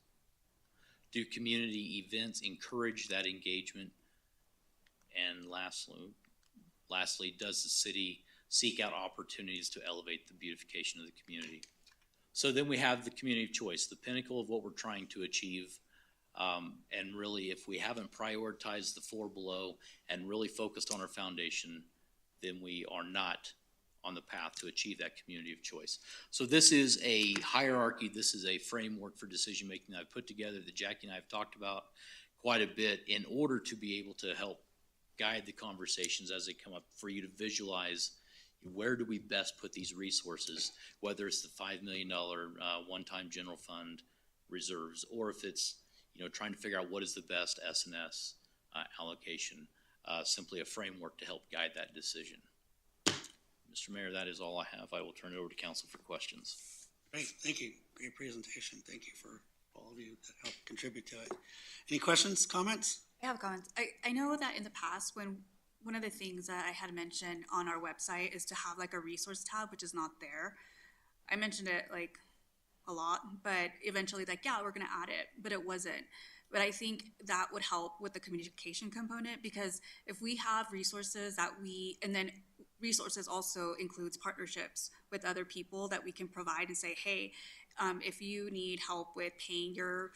Do community events encourage that engagement? And lastly, does the city seek out opportunities to elevate the beautification of the community? So then we have the community of choice, the pinnacle of what we're trying to achieve. And really, if we haven't prioritized the four below and really focused on our foundation, then we are not on the path to achieve that community of choice. So this is a hierarchy. This is a framework for decision making that I've put together that Jackie and I have talked about quite a bit in order to be able to help guide the conversations as they come up, for you to visualize where do we best put these resources, whether it's the $5 million one-time general fund reserves, or if it's trying to figure out what is the best S&S allocation, simply a framework to help guide that decision. Mr. Mayor, that is all I have. I will turn it over to council for questions. Great, thank you. Great presentation. Thank you for all of you that helped contribute to it. Any questions, comments? I have comments. I know that in the past, when one of the things that I had mentioned on our website is to have like a resource tab, which is not there. I mentioned it like a lot, but eventually like, yeah, we're going to add it, but it wasn't. But I think that would help with the communication component, because if we have resources and then resources also includes partnerships with other people that we can provide and say, hey, if you need help with paying your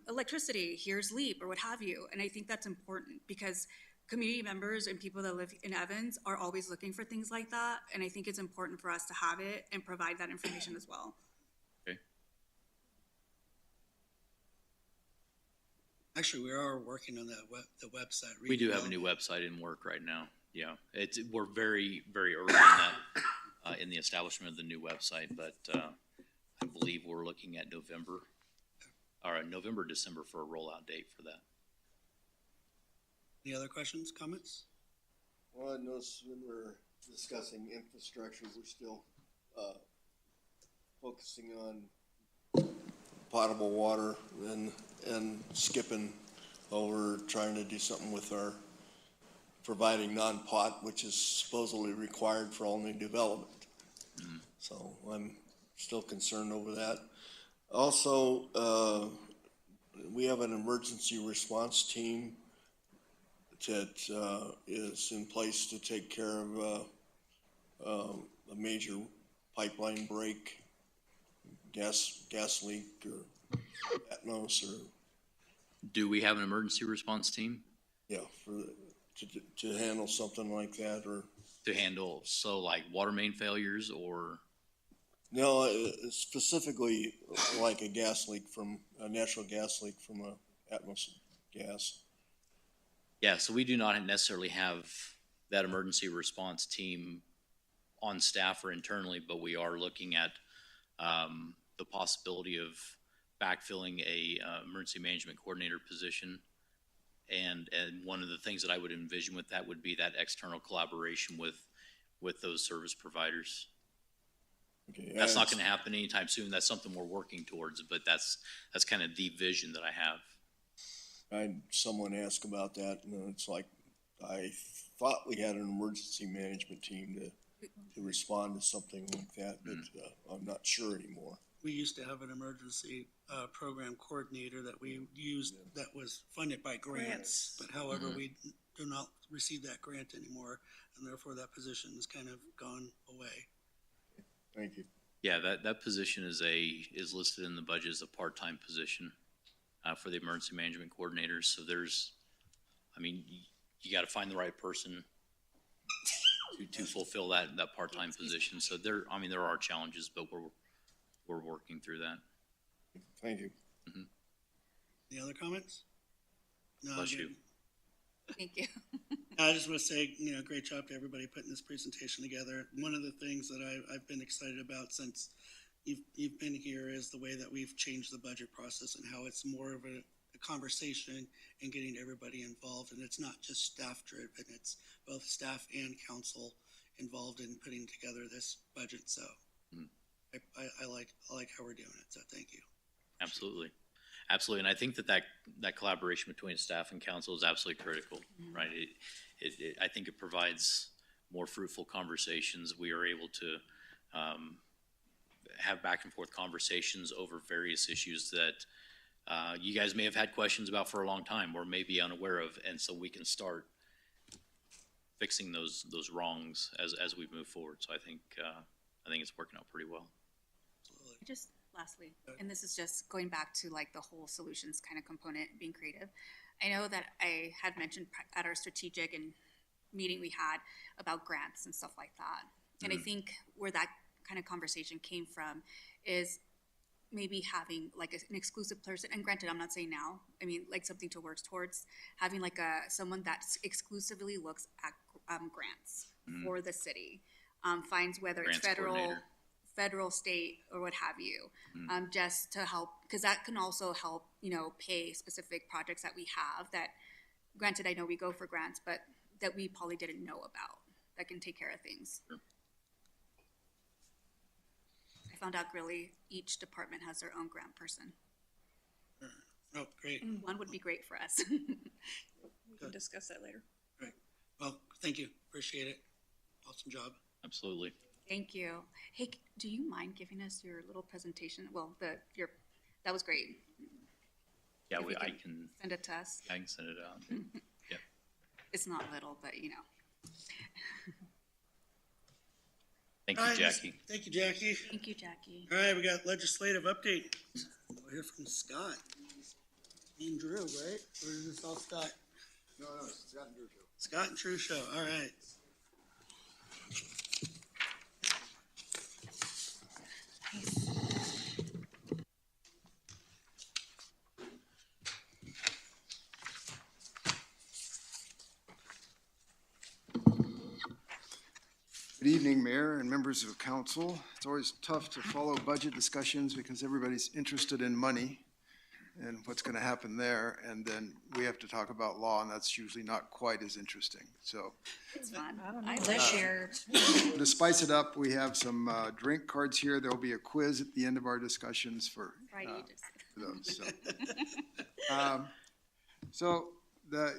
electricity, here's LEAP or what have you. And I think that's important because community members and people that live in Evans are always looking for things like that. And I think it's important for us to have it and provide that information as well. Okay. Actually, we are working on the website. We do have a new website in work right now. Yeah, we're very, very early in that, in the establishment of the new website, but I believe we're looking at November, December for a rollout date for that. Any other questions, comments? Well, I noticed when we're discussing infrastructure, we're still focusing on potable water and skipping over trying to do something with our providing non-pot, which is supposedly required for all new development. Mm-hmm. So I'm still concerned over that. Also, we have an emergency response team that is in place to take care of a major pipeline break, gas leak, or Atmos, or do we have an emergency response team? Yeah, to handle something like that, or to handle like water main failures, or no, specifically like a natural gas leak from a Atmos gas. Yeah, so we do not necessarily have that emergency response team on staff or internally, but we are looking at the possibility of backfilling a emergency management coordinator position. And one of the things that I would envision with that would be that external collaboration with those service providers. Okay, that's not going to happen anytime soon. That's something we're working towards, but that's kind of the vision that I have. I had someone ask about that, and it's like, I thought we had an emergency management team to respond to something like that, but, I'm not sure anymore. We used to have an emergency program coordinator that we used that was funded by grants. But however, we do not receive that grant anymore, and therefore that position has kind of gone away. Thank you. Yeah, that position is listed in the budget as a part-time position for the emergency management coordinators. So you got to find the right person to fulfill that part-time position. So there are challenges, but we're working through that. Thank you. Any other comments? No, Bless good. you. Thank you. I just want to say, great job to everybody putting this presentation together. One of the things that I've been excited about since you've been here is the way that we've changed the budget process and how it's more of a conversation and getting everybody involved. And it's not just staff driven, it's both staff and council involved in putting together this budget. So I like how we're doing it. So thank you. Absolutely. Absolutely. And I think that collaboration between staff and council is absolutely critical, right? I think it provides more fruitful conversations. We are able to have back and forth conversations over various issues that you guys may have had questions about for a long time or may be unaware of. And so we can start fixing those wrongs as we move forward. So I think it's working out pretty well. Absolutely. Just lastly, and this is just going back to like the whole solutions kind of component, being creative. I know that I had mentioned at our strategic and meeting we had about grants and stuff like that. And I think where that kind of conversation came from is maybe having like an exclusive person, and granted, I'm not saying now, I mean, like something to work towards, having like someone that exclusively looks at grants for the city, finds whether Grants it's coordinator. federal, state, or what have you, just to help, because that can also help, pay specific projects that we have that, granted, I know we go for grants, but that we probably didn't know about, that can take care of things. Sure. I found out really each department has their own grant person. Oh, great. One would be great for us. We can discuss that later. Great. Well, thank you. Appreciate it. Awesome job. Absolutely. Thank you. Hey, do you mind giving us your little presentation? Well, that was great. Yeah, If we I can can Send it to us. send it out. Yep. It's not little, but Thank All you, right, Jackie. Thank you, Jackie. Thank you, Jackie. All right, we got legislative update. We'll hear from Scott and Drew, right? Or is this all Scott? No, Scott and Drew show. Scott and Drew show. All right. Good evening, Mayor and members of council. It's always tough to follow budget discussions because everybody's interested in money and what's going to happen there. And then we have to talk about law, and that's usually not quite as interesting. So It's fun. This year. to spice it up, we have some drink cards here. There'll be a quiz at the end of our discussions for Friday, those. So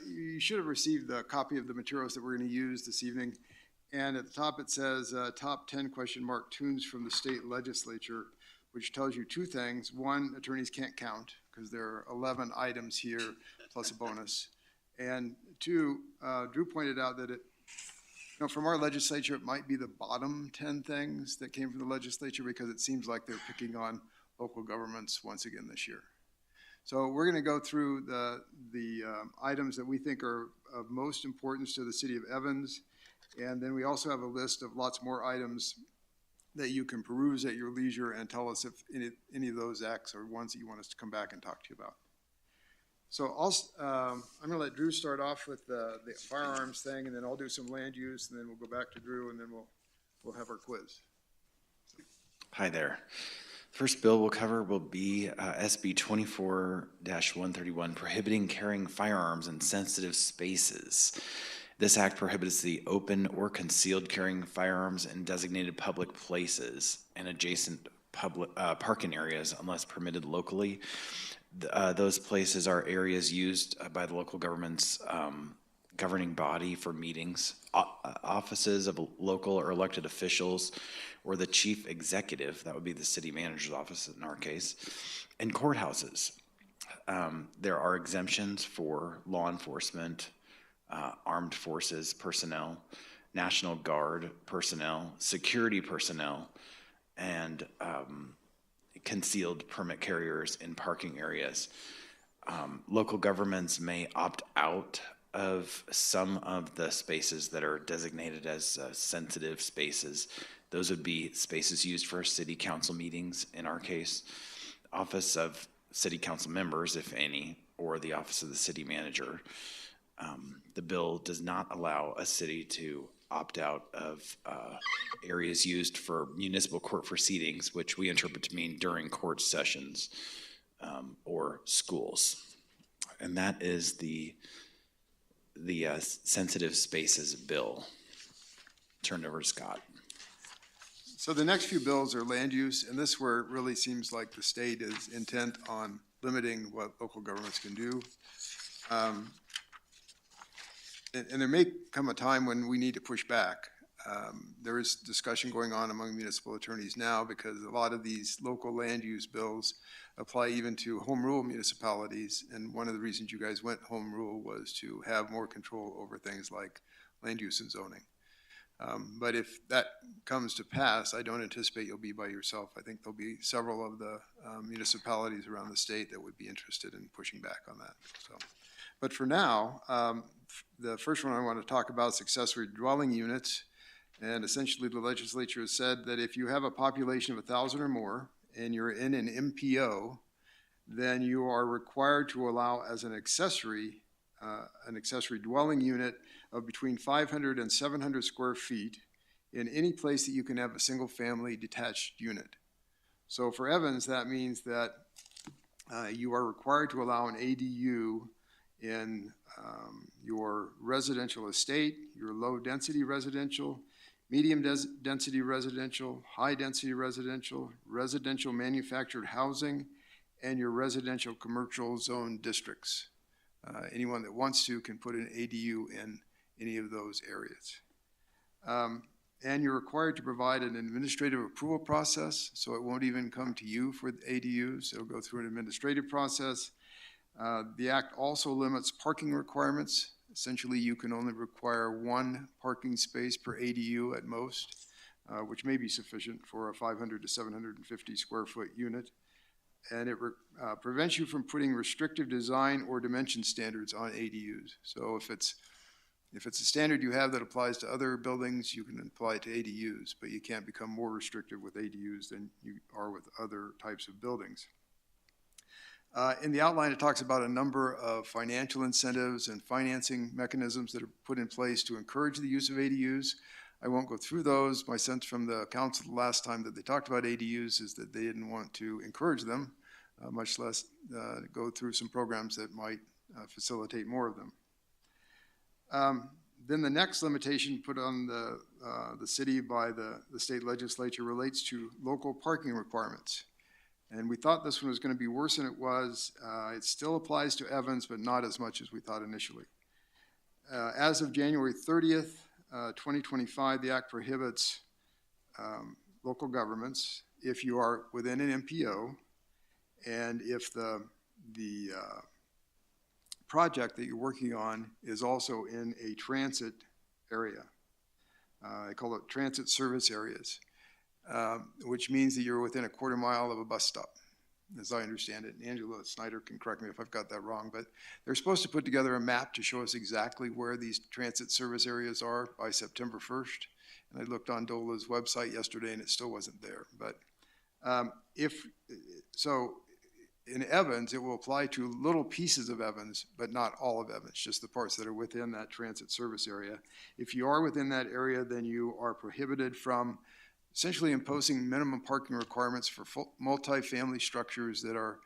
you should have received a copy of the materials that we're going to use this evening. And at the top, it says, top 10 ? Tunes from the state legislature, which tells you two things. One, attorneys can't count because there are 11 items here plus a bonus. And two, Drew pointed out that from our legislature, it might be the bottom 10 things that came from the legislature because it seems like they're picking on local governments once again this year. So we're going to go through the items that we think are of most importance to the city of Evans. And then we also have a list of lots more items that you can peruse at your leisure and tell us if any of those acts are ones that you want us to come back and talk to you about. So I'm going to let Drew start off with the firearms thing, and then I'll do some land use, and then we'll go back to Drew, and then we'll have our quiz. Hi there. First bill we'll cover will be SB 24-131, prohibiting carrying firearms in sensitive spaces. This act prohibits the open or concealed carrying firearms in designated public places and adjacent public parking areas unless permitted locally. Those places are areas used by the local government's governing body for meetings, offices of local or elected officials, or the chief executive, that would be the city manager's office in our case, and courthouses. There are exemptions for law enforcement, armed forces personnel, National Guard personnel, security personnel, and concealed permit carriers in parking areas. Local governments may opt out of some of the spaces that are designated as sensitive spaces. Those would be spaces used for city council meetings, in our case, office of city council members, if any, or the office of the city manager. The bill does not allow a city to opt out of areas used for municipal court proceedings, which we interpret to mean during court sessions or schools. And that is the sensitive spaces bill. Turn it over to Scott. So the next few bills are land use, and this where it really seems like the state is intent on limiting what local governments can do. And there may come a time when we need to push back. There is discussion going on among municipal attorneys now because a lot of these local land use bills apply even to home rule municipalities. And one of the reasons you guys went home rule was to have more control over things like land use and zoning. But if that comes to pass, I don't anticipate you'll be by yourself. I think there'll be several of the municipalities around the state that would be interested in pushing back on that. So, but for now, the first one I want to talk about is accessory dwelling units. And essentially the legislature has said that if you have a population of 1,000 or more and you're in an MPO, then you are required to allow as an accessory dwelling unit of between 500 and 700 square feet in any place that you can have a single family detached unit. So for Evans, that means that you are required to allow an ADU in your residential estate, your low density residential, medium density residential, high density residential, residential manufactured housing, and your residential commercial zone districts. Anyone that wants to can put an ADU in any of those areas. And you're required to provide an administrative approval process, so it won't even come to you for the ADUs. It'll go through an administrative process. The act also limits parking requirements. Essentially, you can only require one parking space per ADU at most, which may be sufficient for a 500 to 750 square foot unit. And it prevents you from putting restrictive design or dimension standards on ADUs. So if it's a standard you have that applies to other buildings, you can apply it to ADUs, but you can't become more restrictive with ADUs than you are with other types of buildings. In the outline, it talks about a number of financial incentives and financing mechanisms that are put in place to encourage the use of ADUs. I won't go through those. My sense from the council the last time that they talked about ADUs is that they didn't want to encourage them, much less go through some programs that might facilitate more of them. Then the next limitation put on the city by the state legislature relates to local parking requirements. And we thought this one was going to be worse than it was. It still applies to Evans, but not as much as we thought initially. As of January 30th, 2025, the act prohibits local governments, if you are within an MPO, and if the project that you're working on is also in a transit area. I call it transit service areas. Which means that you're within a quarter mile of a bus stop, as I understand it. And Angela Snyder can correct me if I've got that wrong, but they're supposed to put together a map to show us exactly where these transit service areas are by September 1st. And I looked on DOLA's website yesterday and it still wasn't there. But in Evans, it will apply to little pieces of Evans, but not all of Evans, just the parts that are within that transit service area. If you are within that area, then you are prohibited from essentially imposing minimum parking requirements for multi-family structures that are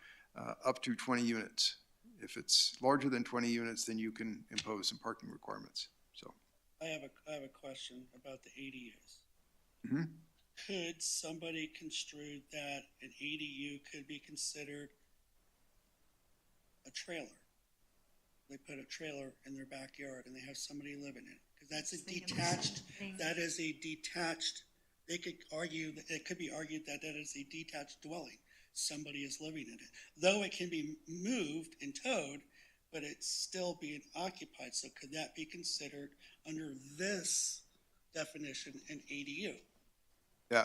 up to 20 units. If it's larger than 20 units, then you can impose some parking requirements. So I have a question about the ADUs. Mm-hmm. Could somebody construe that an ADU could be considered a trailer? they put a trailer in their backyard and they have somebody living in it. Because that's a detached, that is a detached, they could argue, that it could be argued that that is a detached dwelling. Somebody is living in it. Though it can be moved and towed, but it's still being occupied. So could that be considered under this definition an ADU? Yeah,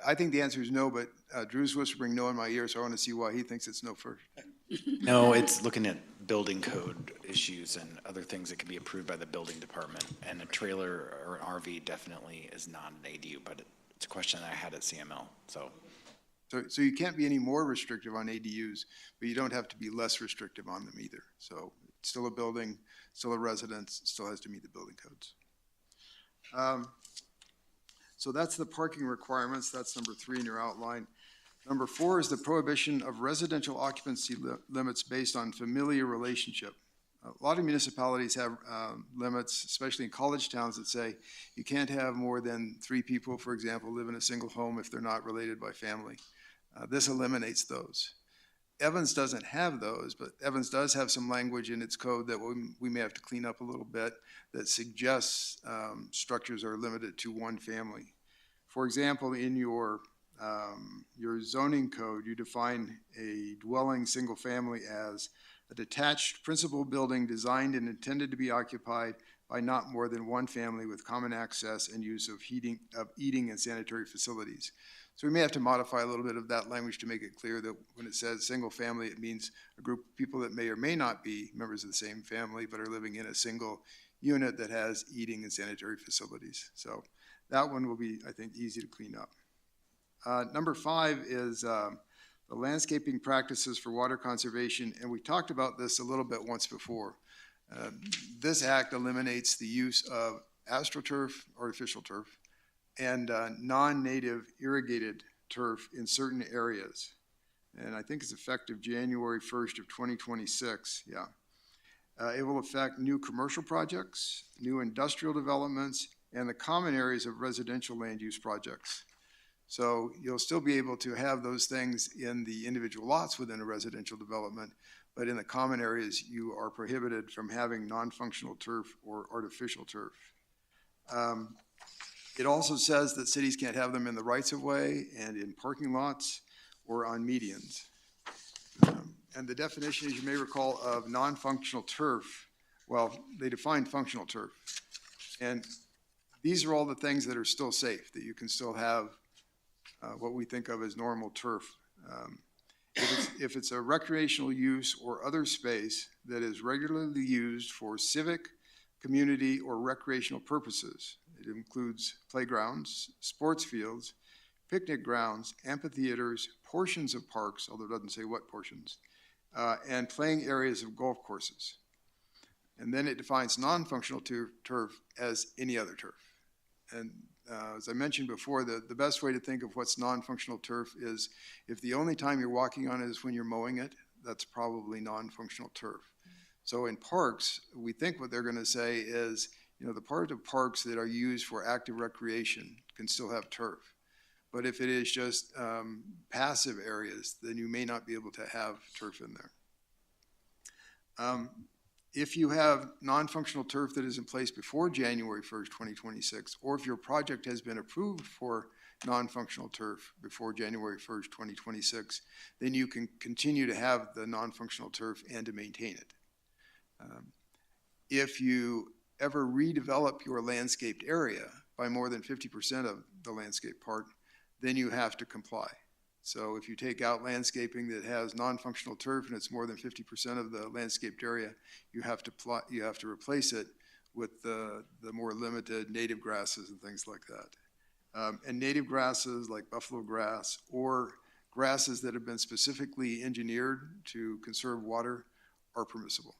I think the answer is no, but Drew's whispering no in my ear, so I want to see why he thinks it's no first. No, it's looking at building code issues and other things that can be approved by the building department. And a trailer or an RV definitely is not an ADU, but it's a question that I had at CML, so. So you can't be any more restrictive on ADUs, but you don't have to be less restrictive on them either. So it's still a building, still a residence, still has to meet the building codes. So that's the parking requirements. That's number 3 in your outline. Number 4 is the prohibition of residential occupancy limits based on familiar relationship. A lot of municipalities have limits, especially in college towns, that say you can't have more than 3 people, for example, live in a single home if they're not related by family. This eliminates those. Evans doesn't have those, but Evans does have some language in its code that we may have to clean up a little bit that suggests structures are limited to 1 family. For example, in your zoning code, you define a dwelling single family as a detached principal building designed and intended to be occupied by not more than 1 family with common access and use of eating and sanitary facilities. So we may have to modify a little bit of that language to make it clear that when it says single family, it means a group of people that may or may not be members of the same family, but are living in a single unit that has eating and sanitary facilities. So that one will be, I think, easy to clean up. Number 5 is the landscaping practices for water conservation, and we talked about this a little bit once before. This act eliminates the use of AstroTurf, artificial turf, and non-native irrigated turf in certain areas. And I think it's effective January 1st of 2026, yeah. It will affect new commercial projects, new industrial developments, and the common areas of residential land use projects. So you'll still be able to have those things in the individual lots within a residential development, but in the common areas, you are prohibited from having non-functional turf or artificial turf. It also says that cities can't have them in the rights of way and in parking lots or on medians. And the definition, as you may recall, of non-functional turf, well, they define functional turf. And these are all the things that are still safe, that you can still have what we think of as normal turf. If it's a recreational use or other space that is regularly used for civic, community, or recreational purposes, it includes playgrounds, sports fields, picnic grounds, amphitheaters, portions of parks, although it doesn't say what portions, and playing areas of golf courses. And then it defines non-functional turf as any other turf. And as I mentioned before, the best way to think of what's non-functional turf is if the only time you're walking on it is when you're mowing it, that's probably non-functional turf. So in parks, we think what they're going to say is, you know, the part of parks that are used for active recreation can still have turf. But if it is just passive areas, then you may not be able to have turf in there. If you have non-functional turf that is in place before January 1st, 2026, or if your project has been approved for non-functional turf before January 1st, 2026, then you can continue to have the non-functional turf and to maintain it. If you ever redevelop your landscaped area by more than 50% of the landscape part, then you have to comply. So if you take out landscaping that has non-functional turf and it's more than 50% of the landscaped area, you have to replace it with the more limited native grasses and things like that. And native grasses like buffalo grass or grasses that have been specifically engineered to conserve water are permissible.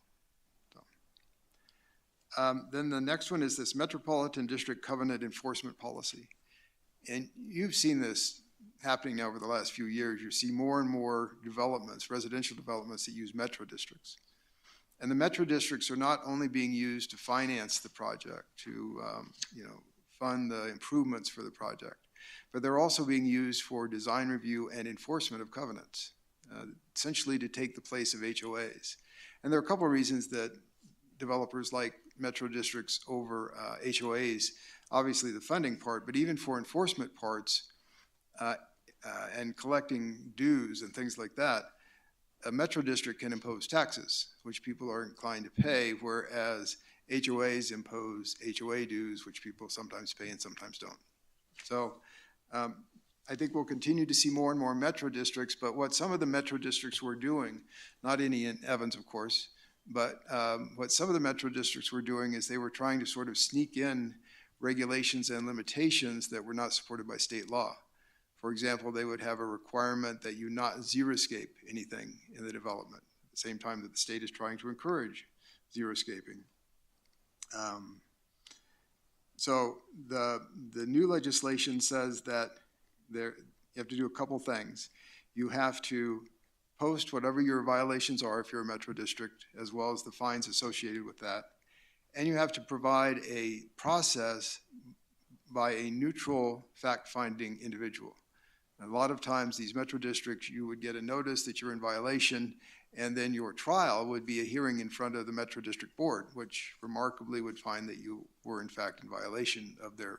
Then the next one is this Metropolitan District Covenant Enforcement Policy. And you've seen this happening now over the last few years. You see more and more developments, residential developments that use metro districts. And the metro districts are not only being used to finance the project, to fund the improvements for the project, but they're also being used for design review and enforcement of covenants, essentially to take the place of HOAs. And there are a couple of reasons that developers like metro districts over HOAs. Obviously, the funding part, but even for enforcement parts and collecting dues and things like that, a metro district can impose taxes, which people are inclined to pay, whereas HOAs impose HOA dues, which people sometimes pay and sometimes don't. So I think we'll continue to see more and more metro districts, but what some of the metro districts were doing, not any in Evans, of course, but what some of the metro districts were doing is they were trying to sort of sneak in regulations and limitations that were not supported by state law. For example, they would have a requirement that you not xeriscape anything in the development, at the same time that the state is trying to encourage xeriscaping. So the new legislation says that you have to do a couple things. You have to post whatever your violations are if you're a metro district, as well as the fines associated with that. And you have to provide a process by a neutral fact-finding individual. A lot of times, these metro districts, you would get a notice that you're in violation, and then your trial would be a hearing in front of the Metro District Board, which remarkably would find that you were in fact in violation of their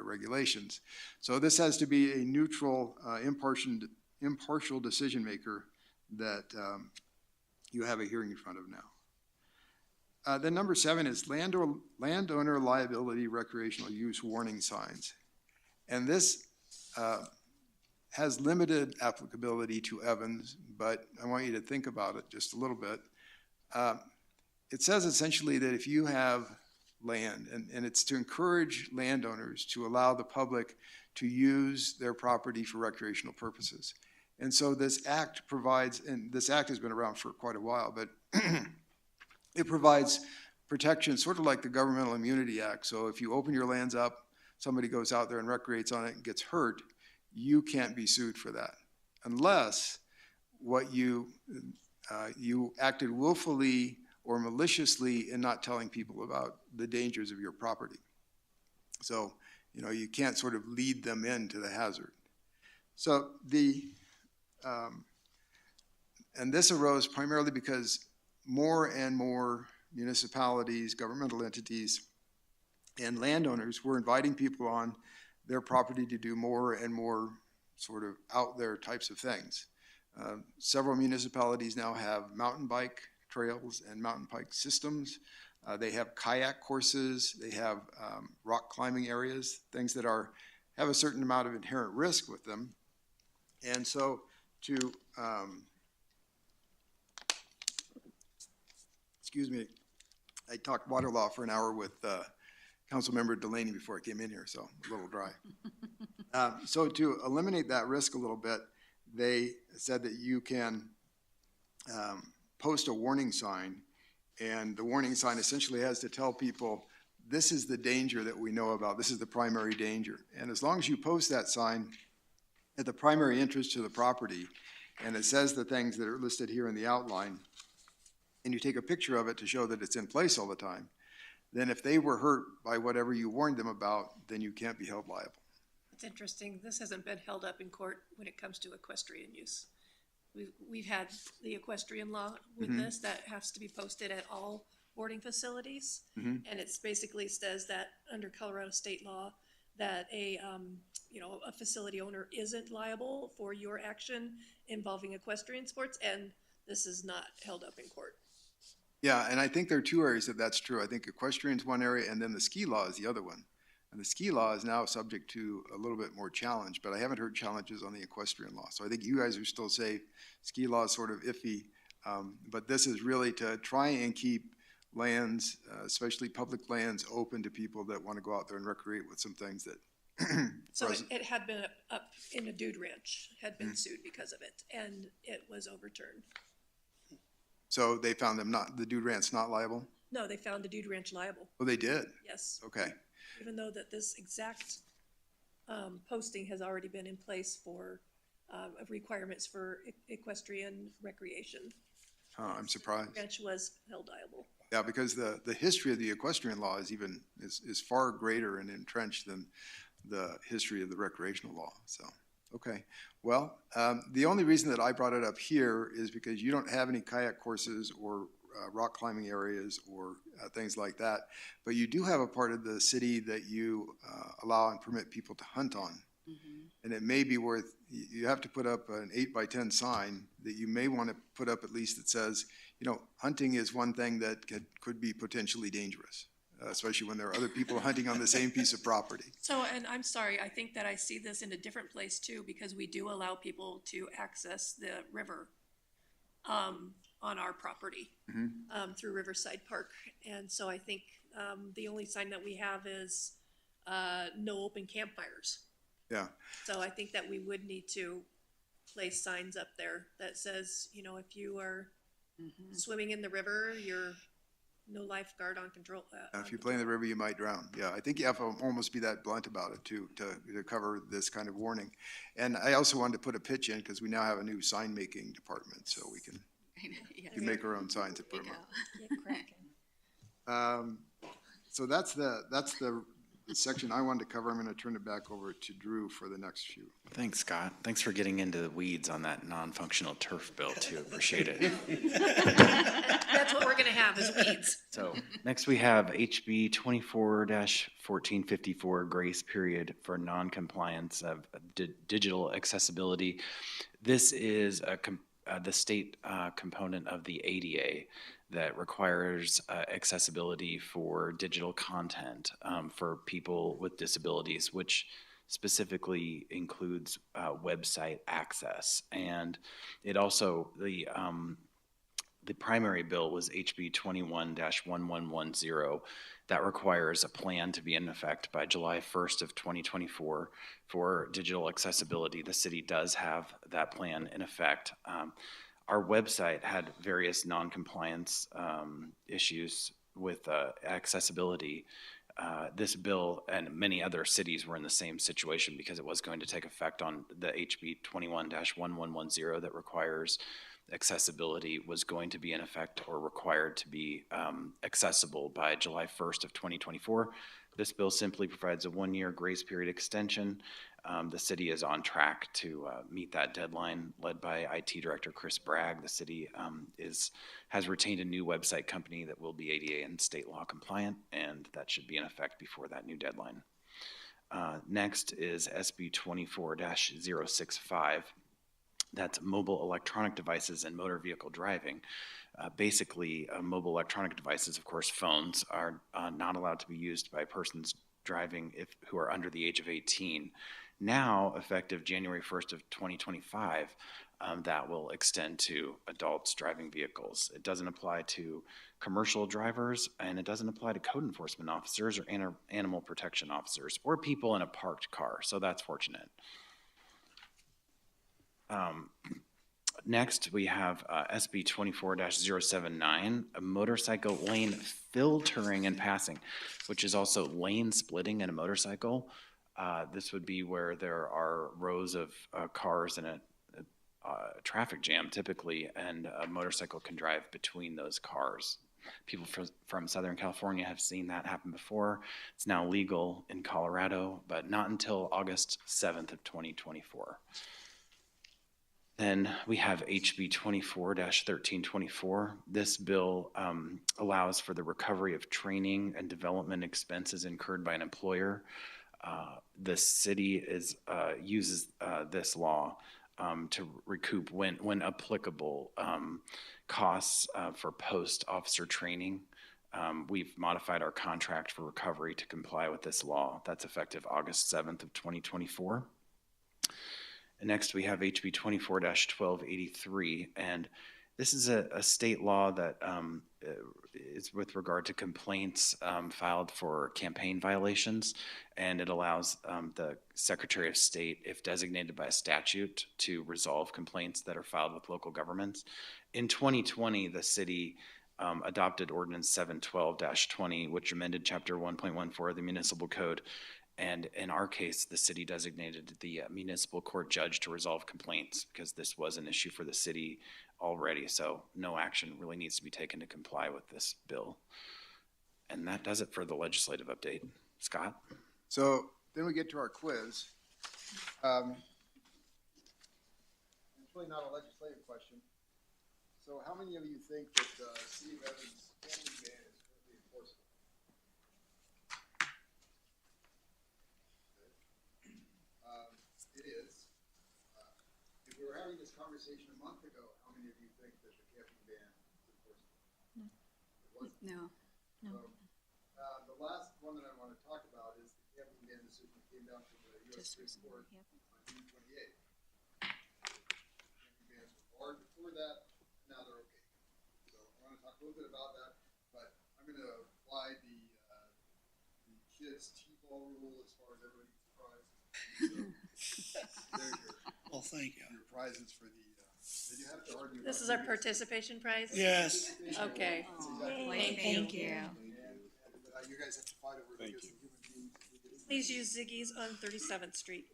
regulations. So this has to be a neutral, impartial decision maker that you have a hearing in front of now. Then number 7 is landowner liability recreational use warning signs. And this has limited applicability to Evans, but I want you to think about it just a little bit. It says essentially that if you have land, and it's to encourage landowners to allow the public to use their property for recreational purposes. And so this act provides, and this act has been around for quite a while, but it provides protection sort of like the Governmental Immunity Act. So if you open your lands up, somebody goes out there and recreates on it and gets hurt, you can't be sued for that unless what you acted willfully or maliciously in not telling people about the dangers of your property. So, you can't sort of lead them into the hazard. So and this arose primarily because more and more municipalities, governmental entities, and landowners were inviting people on their property to do more and more sort of out there types of things. Several municipalities now have mountain bike trails and mountain bike systems. They have kayak courses. They have rock climbing areas, things that have a certain amount of inherent risk with them. And so excuse me, I talked water law for an hour with Councilmember Delaney before I came in here, so I'm a little dry. So to eliminate that risk a little bit, they said that you can post a warning sign, and the warning sign essentially has to tell people, this is the danger that we know about, this is the primary danger. And as long as you post that sign at the primary entrance to the property, and it says the things that are listed here in the outline, and you take a picture of it to show that it's in place all the time, then if they were hurt by whatever you warned them about, then you can't be held liable. It's interesting. This hasn't been held up in court when it comes to equestrian use. We've had the equestrian law with this that has to be posted at all boarding facilities. And it's basically says that under Colorado state law that a facility owner isn't liable for your action involving equestrian sports, and this is not held up in court. Yeah, and I think there are two areas that's true. I think equestrian's one area, and then the ski law is the other one. And the ski law is now subject to a little bit more challenge, but I haven't heard challenges on the equestrian law. So I think you guys are still safe. Ski law is sort of iffy, but this is really to try and keep lands, especially public lands, open to people that want to go out there and recreate with some things that. So it had been up in a dude ranch, had been sued because of it, and it was overturned. So they found the dude ranch not liable? No, they found the dude ranch liable. Oh, they did? Yes. Okay. Even though that this exact posting has already been in place for requirements for equestrian recreation. I'm surprised. Ranch was held liable. Yeah, because the history of the equestrian law is far greater and entrenched than the history of the recreational law. So, okay. Well, the only reason that I brought it up here is because you don't have any kayak courses or rock climbing areas or things like that. But you do have a part of the city that you allow and permit people to hunt on. And it may be worth, you have to put up an 8x10 sign that you may want to put up at least that says, you know, hunting is one thing that could be potentially dangerous, especially when there are other people hunting on the same piece of property. So, and I'm sorry, I think that I see this in a different place too, because we do allow people to access the river on our property through Riverside Park. And so I think the only sign that we have is no open campfires. Yeah. So I think that we would need to place signs up there that says, you know, if you are swimming in the river, you're no lifeguard on control. If you play in the river, you might drown. Yeah, I think you have to almost be that blunt about it to cover this kind of warning. And I also wanted to put a pitch in because we now have a new sign making department, so we can make our own signs and put them up. So that's the section I wanted to cover. I'm going to turn it back over to Drew for the next few. Thanks, Scott. Thanks for getting into the weeds on that non-functional turf bill too. Appreciate it. That's what we're gonna have is weeds. So next we have HB 24-1454 grace period for non-compliance of digital accessibility. This is the state component of the ADA that requires accessibility for digital content for people with disabilities, which specifically includes website access. And it also, the primary bill was HB 21-1110 that requires a plan to be in effect by July 1st of 2024 for digital accessibility. The city does have that plan in effect. Our website had various non-compliance issues with accessibility. This bill and many other cities were in the same situation because it was going to take effect on the HB 21-1110 that requires accessibility was going to be in effect or required to be accessible by July 1st of 2024. This bill simply provides a one-year grace period extension. The city is on track to meet that deadline, led by IT Director Chris Bragg. The city has retained a new website company that will be ADA and state law compliant, and that should be in effect before that new deadline. Next is SB 24-065. That's mobile electronic devices and motor vehicle driving. Basically, mobile electronic devices, of course, phones, are not allowed to be used by persons driving who are under the age of 18. Now, effective January 1st of 2025, that will extend to adults driving vehicles. It doesn't apply to commercial drivers, and it doesn't apply to code enforcement officers or animal protection officers or people in a parked car, so that's fortunate. Next, we have SB 24-079, a motorcycle lane filtering and passing, which is also lane splitting in a motorcycle. This would be where there are rows of cars in a traffic jam typically, and a motorcycle can drive between those cars. People from Southern California have seen that happen before. It's now legal in Colorado, but not until August 7th of 2024. Then we have HB 24-1324. This bill allows for the recovery of training and development expenses incurred by an employer. The city uses this law to recoup, when applicable, costs for post-officer training. We've modified our contract for recovery to comply with this law. That's effective August 7th of 2024. And next, we have HB 24-1283, and this is a state law that is with regard to complaints filed for campaign violations, and it allows the Secretary of State, if designated by a statute, to resolve complaints that are filed with local governments. In 2020, the city adopted Ordinance 712-20, which amended Chapter 1.14 of the Municipal Code. And in our case, the city designated the municipal court judge to resolve complaints because this was an issue for the city already. So no action really needs to be taken to comply with this bill. And that does it for the legislative update. Scott? So then we get to our quiz. It's really not a legislative question. So how many of you think that the City of Evans camping ban is currently enforceable? It is. If we were having this conversation a month ago, how many of you think that the camping ban is enforceable? It wasn't. No. So, the last one that I want to talk about is the camping ban decision that came down from the U.S. Supreme Court on June 28th. Camping bans were barred before that, now they're okay. So I want to talk a little bit about that, but I'm going to apply the kids' T-ball rule as far as everybody gets a prize. So, there's Well, thank you. your prizes for the, did you have to argue? This about is our who gets- participation prize? Yes. Okay. That's exactly Thank right. you. And, you guys have to fight over who gets the human beings. who gets- Please use Ziggy's on 37th Street.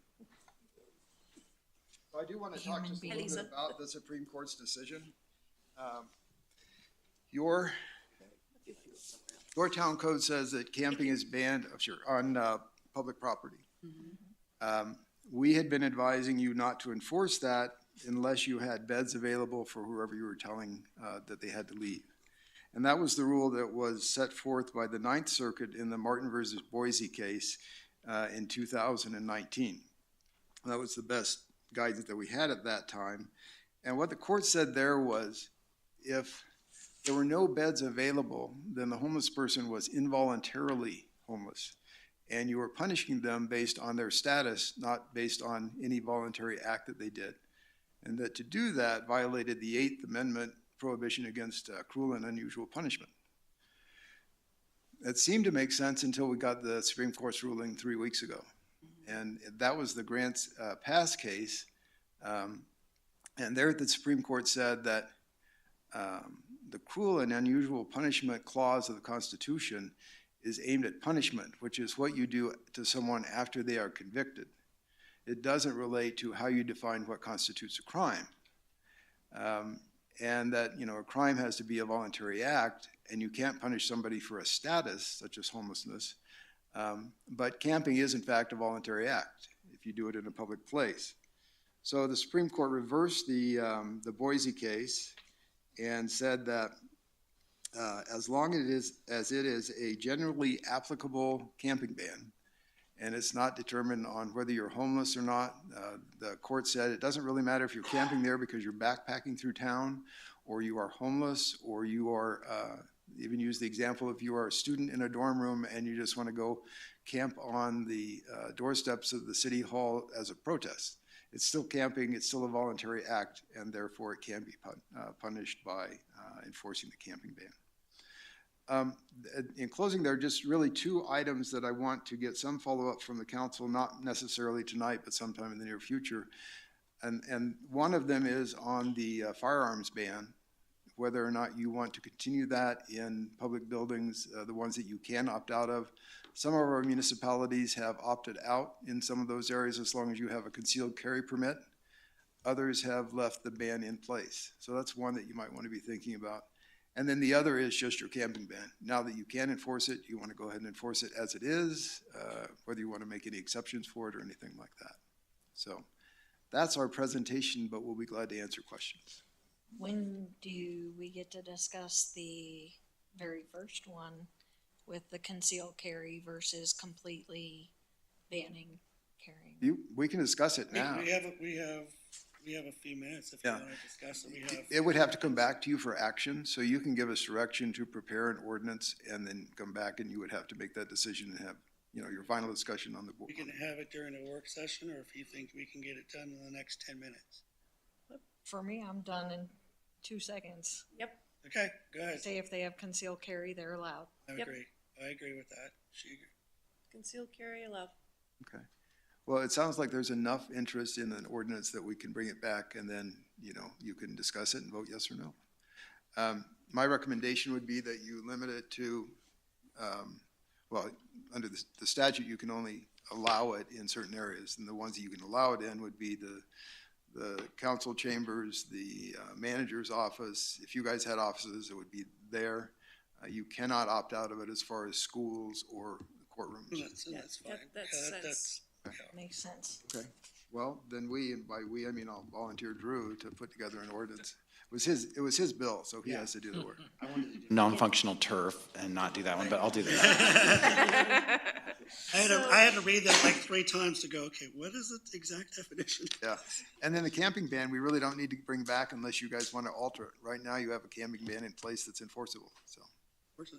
So I do want to talk just a little Elisa. bit about the Supreme Court's decision. Your town code says that camping is banned, on public property. We had been advising you not to enforce that unless you had beds available for whoever you were telling that they had to leave. And that was the rule that was set forth by the Ninth Circuit in the Martin versus Boise case in 2019. That was the best guidance that we had at that time. And what the court said there was, if there were no beds available, then the homeless person was involuntarily homeless. And you were punishing them based on their status, not based on any voluntary act that they did. And that to do that violated the Eighth Amendment prohibition against cruel and unusual punishment. It seemed to make sense until we got the Supreme Court's ruling 3 weeks ago. And that was the Grants Pass case. And there the Supreme Court said that the cruel and unusual punishment clause of the Constitution is aimed at punishment, which is what you do to someone after they are convicted. It doesn't relate to how you define what constitutes a crime. And that, a crime has to be a voluntary act, and you can't punish somebody for a status, such as homelessness. But camping is, in fact, a voluntary act if you do it in a public place. So the Supreme Court reversed the Boise case and said that as long as it is a generally applicable camping ban, and it's not determined on whether you're homeless or not, the court said it doesn't really matter if you're camping there because you're backpacking through town, or you are homeless, or you are, even use the example, if you are a student in a dorm room and you just want to go camp on the doorsteps of the city hall as a protest. It's still camping, it's still a voluntary act, and therefore it can be punished by enforcing the camping ban. In closing, there are just really two items that I want to get some follow-up from the council, not necessarily tonight, but sometime in the near future. And one of them is on the firearms ban, whether or not you want to continue that in public buildings, the ones that you can opt out of. Some of our municipalities have opted out in some of those areas as long as you have a concealed carry permit. Others have left the ban in place. So that's one that you might want to be thinking about. And then the other is just your camping ban. Now that you can enforce it, you want to go ahead and enforce it as it is, whether you want to make any exceptions for it or anything like that. So that's our presentation, but we'll be glad to answer questions. When do we get to discuss the very first one with the concealed carry versus completely banning carrying? We can discuss it now. We have a few minutes if you Yeah. want to discuss it. It would have to come back to you for action, so you can give us direction to prepare an ordinance and then come back and you would have to make that decision and have, your final discussion on the board. We can have it during a work session, or if you think we can get it done in the next 10 minutes. For me, I'm done in 2 seconds. Yep. Okay, go ahead. Say if they have concealed carry, they're allowed. I Yep. agree. I agree with that. She agree. Concealed carry allowed. Okay. Well, it sounds like there's enough interest in an ordinance that we can bring it back and then, you can discuss it and vote yes or no. My recommendation would be that you limit it to, under the statute, you can only allow it in certain areas. And the ones that you can allow it in would be the council chambers, the manager's office. If you guys had offices, it would be there. You cannot opt out of it as far as schools or courtrooms. That's fine. That Yeah, sense. yeah. Makes sense. Okay. Well, then we, and by we, I mean I'll volunteer Drew to put together an ordinance. It was his bill, so he has to do the work. Non-functional turf and not do that one, but I'll do that. I had to read that like 3 times to go, okay, what is the exact definition? Yeah, and then the camping ban, we really don't need to bring back unless you guys want to alter it. Right now, you have a camping ban in place that's enforceable, so, Where's it?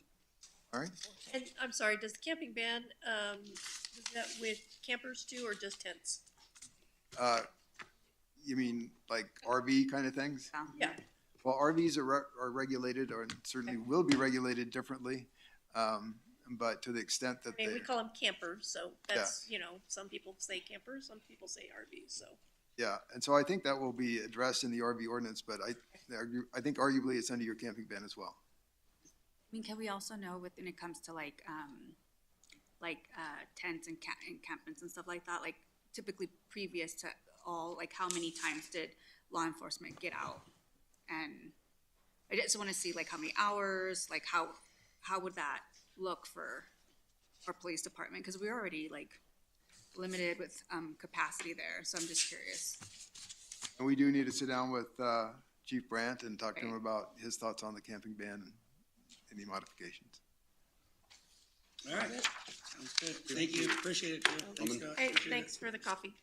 all right? And I'm sorry, does the camping ban, is that with campers too, or just tents? You mean like RV kind of things? Yeah, Well, RVs are regulated, or certainly will be regulated differently, but to the extent that I mean, they, we call them campers, so that's, you know, some people say campers, some people say RVs, so. yeah, and so I think that will be addressed in the RV ordinance, but I think arguably it's under your camping ban as well. I mean, can we also know when it comes to like tents and encampments and stuff like that, like typically previous to all, like how many times did law enforcement get out? And I just want to see like how many hours, like how would that look for our police department? Because we're already like limited with capacity there, so I'm just curious. And we do need to sit down with Chief Brandt and talk to him about his thoughts on the camping ban and any modifications. All right, sounds good. Thank you, appreciate it, Joe. Thanks, Scott. Hey, Appreciate it. thanks for the coffee.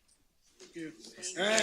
Thank you. All right.